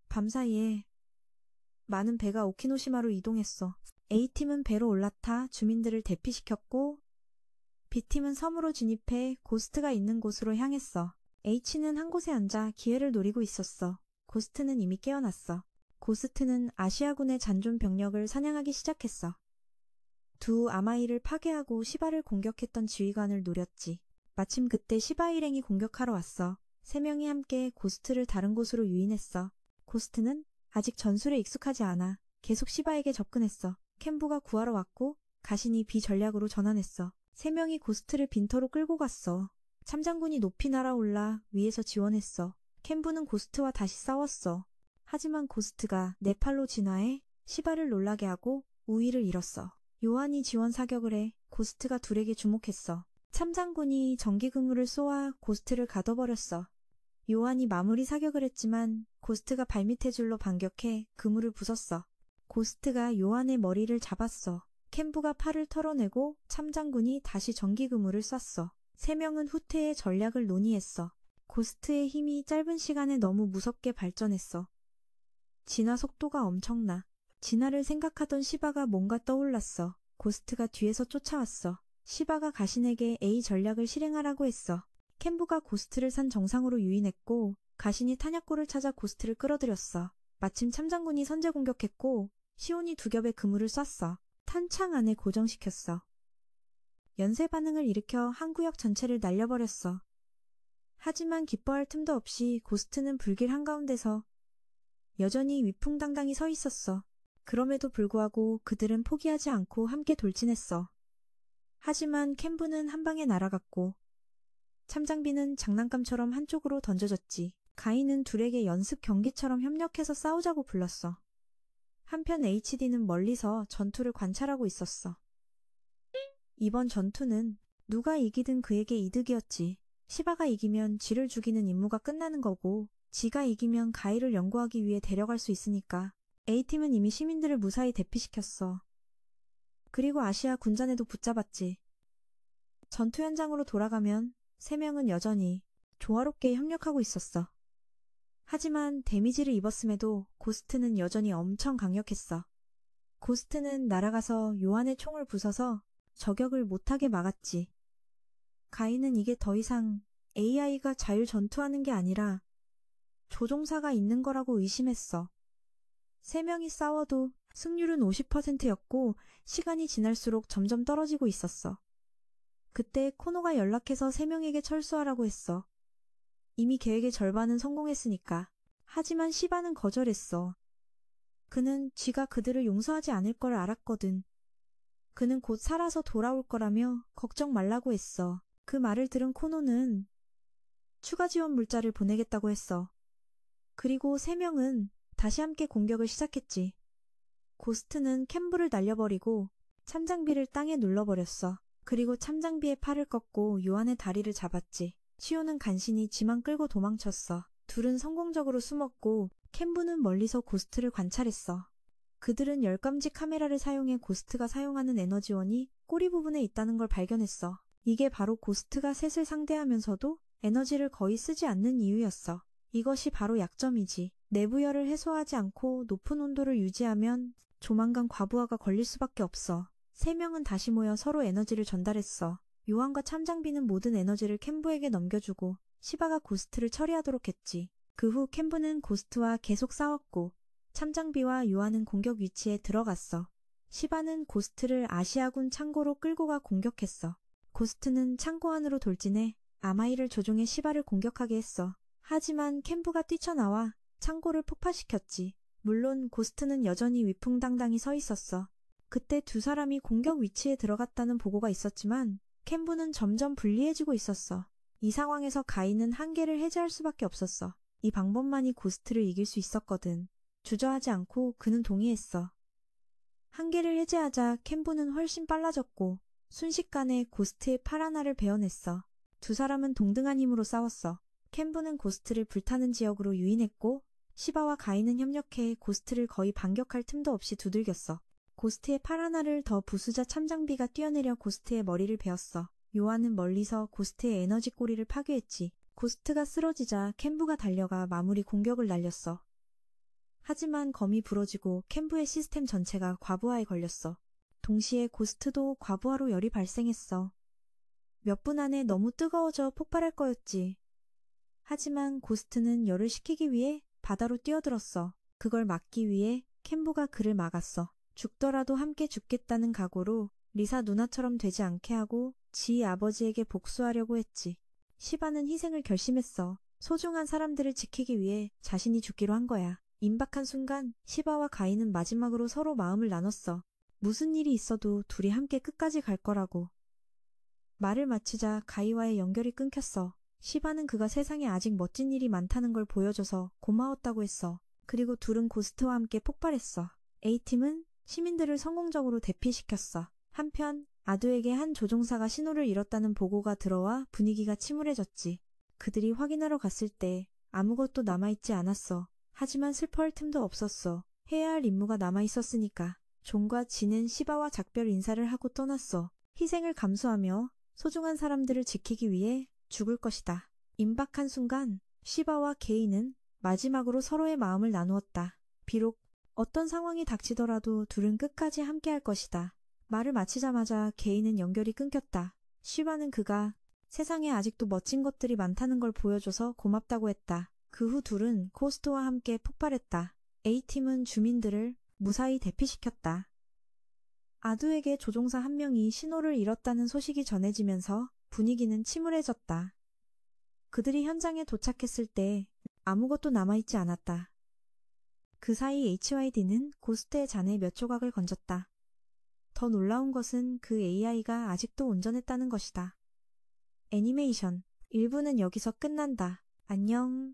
Speaker 1: 밤사이에 많은 배가 오키노시마로 이동했어. A팀은 배로 올라타 주민들을 대피시켰고 B팀은 섬으로 진입해 고스트가 있는 곳으로 향했어. H는 한 곳에 앉아 기회를 노리고 있었어. 고스트는 이미 깨어났어. 고스트는 아시아군의 잔존 병력을 사냥하기 시작했어. 두 아마이를 파괴하고 시바를 공격했던 지휘관을 노렸지. 마침 그때 시바 일행이 공격하러 왔어. 3명이 함께 고스트를 다른 곳으로 유인했어. 고스트는 아직 전술에 익숙하지 않아. 계속 시바에게 접근했어. 켄부가 구하러 왔고 가신이 비전략으로 전환했어. 3명이 고스트를 빈터로 끌고 갔어. 참장군이 높이 날아올라 위에서 지원했어. 켄부는 고스트와 다시 싸웠어. 하지만 고스트가 네팔로 진화해 시바를 놀라게 하고 우위를 잃었어. 요한이 지원 사격을 해 고스트가 둘에게 주목했어. 참장군이 전기 그물을 쏘아 고스트를 가둬버렸어. 요한이 마무리 사격을 했지만 고스트가 발밑에 줄로 반격해 그물을 부쉈어. 고스트가 요한의 머리를 잡았어. 켄부가 팔을 털어내고 참장군이 다시 전기 그물을 쐈어. 3명은 후퇴의 전략을 논의했어. 고스트의 힘이 짧은 시간에 너무 무섭게 발전했어. 진화 속도가 엄청나. 진화를 생각하던 시바가 뭔가 떠올랐어. 고스트가 뒤에서 쫓아왔어. 시바가 가신에게 A 전략을 실행하라고 했어. 켄부가 고스트를 산 정상으로 유인했고 가신이 탄약고를 찾아 고스트를 끌어들였어. 마침 참장군이 선제 공격했고 시온이 두 겹의 그물을 쐈어. 탄창 안에 고정시켰어. 연쇄 반응을 일으켜 한 구역 전체를 날려버렸어. 하지만 기뻐할 틈도 없이 고스트는 불길 한가운데서 여전히 위풍당당히 서 있었어. 그럼에도 불구하고 그들은 포기하지 않고 함께 돌진했어. 하지만 켄부는 한 방에 날아갔고 참장비는 장난감처럼 한쪽으로 던져졌지. 가인은 둘에게 연습 경기처럼 협력해서 싸우자고 불렀어. 한편 HD는 멀리서 전투를 관찰하고 있었어. 이번 전투는 누가 이기든 그에게 이득이었지. 시바가 이기면 쥐를 죽이는 임무가 끝나는 거고 지가 이기면 가이를 연구하기 위해 데려갈 수 있으니까. A팀은 이미 시민들을 무사히 대피시켰어. 그리고 아시아 군잔에도 붙잡았지. 전투 현장으로 돌아가면 3명은 여전히 조화롭게 협력하고 있었어. 하지만 데미지를 입었음에도 고스트는 여전히 엄청 강력했어. 고스트는 날아가서 요한의 총을 부숴서 저격을 못하게 막았지. 가인은 이게 더 이상 AI가 자유 전투하는 게 아니라 조종사가 있는 거라고 의심했어. 3명이 싸워도 승률은 50%였고 시간이 지날수록 점점 떨어지고 있었어. 그때 코노가 연락해서 3명에게 철수하라고 했어. 이미 계획의 절반은 성공했으니까. 하지만 시바는 거절했어. 그는 쥐가 그들을 용서하지 않을 걸 알았거든. 그는 곧 살아서 돌아올 거라며 걱정 말라고 했어. 그 말을 들은 코노는 추가 지원 물자를 보내겠다고 했어. 그리고 3명은 다시 함께 공격을 시작했지. 고스트는 캠브를 날려버리고 참장비를 땅에 눌러버렸어. 그리고 참장비의 팔을 꺾고 요한의 다리를 잡았지. 시오는 간신히 쥐만 끌고 도망쳤어. 둘은 성공적으로 숨었고 캠브는 멀리서 고스트를 관찰했어. 그들은 열감지 카메라를 사용해 고스트가 사용하는 에너지원이 꼬리 부분에 있다는 걸 발견했어. 이게 바로 고스트가 셋을 상대하면서도 에너지를 거의 쓰지 않는 이유였어. 이것이 바로 약점이지. 내부열을 해소하지 않고 높은 온도를 유지하면 조만간 과부하가 걸릴 수밖에 없어. 3명은 다시 모여 서로 에너지를 전달했어. 요한과 참장비는 모든 에너지를 캠브에게 넘겨주고 시바가 고스트를 처리하도록 했지. 그 후 캠브는 고스트와 계속 싸웠고 참장비와 요한은 공격 위치에 들어갔어. 시바는 고스트를 아시아군 창고로 끌고 가 공격했어. 고스트는 창고 안으로 돌진해 아마이를 조종해 시바를 공격하게 했어. 하지만 캠브가 뛰쳐나와 창고를 폭파시켰지. 물론 고스트는 여전히 위풍당당히 서 있었어. 그때 두 사람이 공격 위치에 들어갔다는 보고가 있었지만 캠브는 점점 불리해지고 있었어. 이 상황에서 가인은 한계를 해제할 수밖에 없었어. 이 방법만이 고스트를 이길 수 있었거든. 주저하지 않고 그는 동의했어. 한계를 해제하자 캠브는 훨씬 빨라졌고 순식간에 고스트의 팔 하나를 베어냈어. 두 사람은 동등한 힘으로 싸웠어. 캠브는 고스트를 불타는 지역으로 유인했고 시바와 가인은 협력해 고스트를 거의 반격할 틈도 없이 두들겼어. 고스트의 팔 하나를 더 부수자 참장비가 뛰어내려 고스트의 머리를 베었어. 요한은 멀리서 고스트의 에너지 꼬리를 파괴했지. 고스트가 쓰러지자 캠브가 달려가 마무리 공격을 날렸어. 하지만 검이 부러지고 캠브의 시스템 전체가 과부하에 걸렸어. 동시에 고스트도 과부하로 열이 발생했어. 몇 분 안에 너무 뜨거워져 폭발할 거였지. 하지만 고스트는 열을 식히기 위해 바다로 뛰어들었어. 그걸 막기 위해 캠브가 그를 막았어. 죽더라도 함께 죽겠다는 각오로 리사 누나처럼 되지 않게 하고 지 아버지에게 복수하려고 했지. 시바는 희생을 결심했어. 소중한 사람들을 지키기 위해 자신이 죽기로 한 거야. 임박한 순간 시바와 가인은 마지막으로 서로 마음을 나눴어. 무슨 일이 있어도 둘이 함께 끝까지 갈 거라고. 말을 마치자 가이와의 연결이 끊겼어. 시바는 그가 세상에 아직 멋진 일이 많다는 걸 보여줘서 고마웠다고 했어. 그리고 둘은 고스트와 함께 폭발했어. A팀은 시민들을 성공적으로 대피시켰어. 한편 아두에게 한 조종사가 신호를 잃었다는 보고가 들어와 분위기가 침울해졌지. 그들이 확인하러 갔을 때 아무것도 남아있지 않았어. 하지만 슬퍼할 틈도 없었어. 해야 할 임무가 남아있었으니까. 존과 지는 시바와 작별 인사를 하고 떠났어. 희생을 감수하며 소중한 사람들을 지키기 위해 죽을 것이다. 임박한 순간 시바와 게이는 마지막으로 서로의 마음을 나누었다. 비록 어떤 상황이 닥치더라도 둘은 끝까지 함께할 것이다. 말을 마치자마자 게이는 연결이 끊겼다. 시바는 그가 세상에 아직도 멋진 것들이 많다는 걸 보여줘서 고맙다고 했다. 그 후 둘은 코스트와 함께 폭발했다. A팀은 주민들을 무사히 대피시켰다. 아두에게 조종사 한 명이 신호를 잃었다는 소식이 전해지면서 분위기는 침울해졌다. 그들이 현장에 도착했을 때 아무것도 남아있지 않았다. 그 사이 HYD는 고스트의 잔에 몇 조각을 건졌다. 더 놀라운 것은 그 AI가 아직도 온전했다는 것이다. 애니메이션 1부는 여기서 끝난다. 안녕.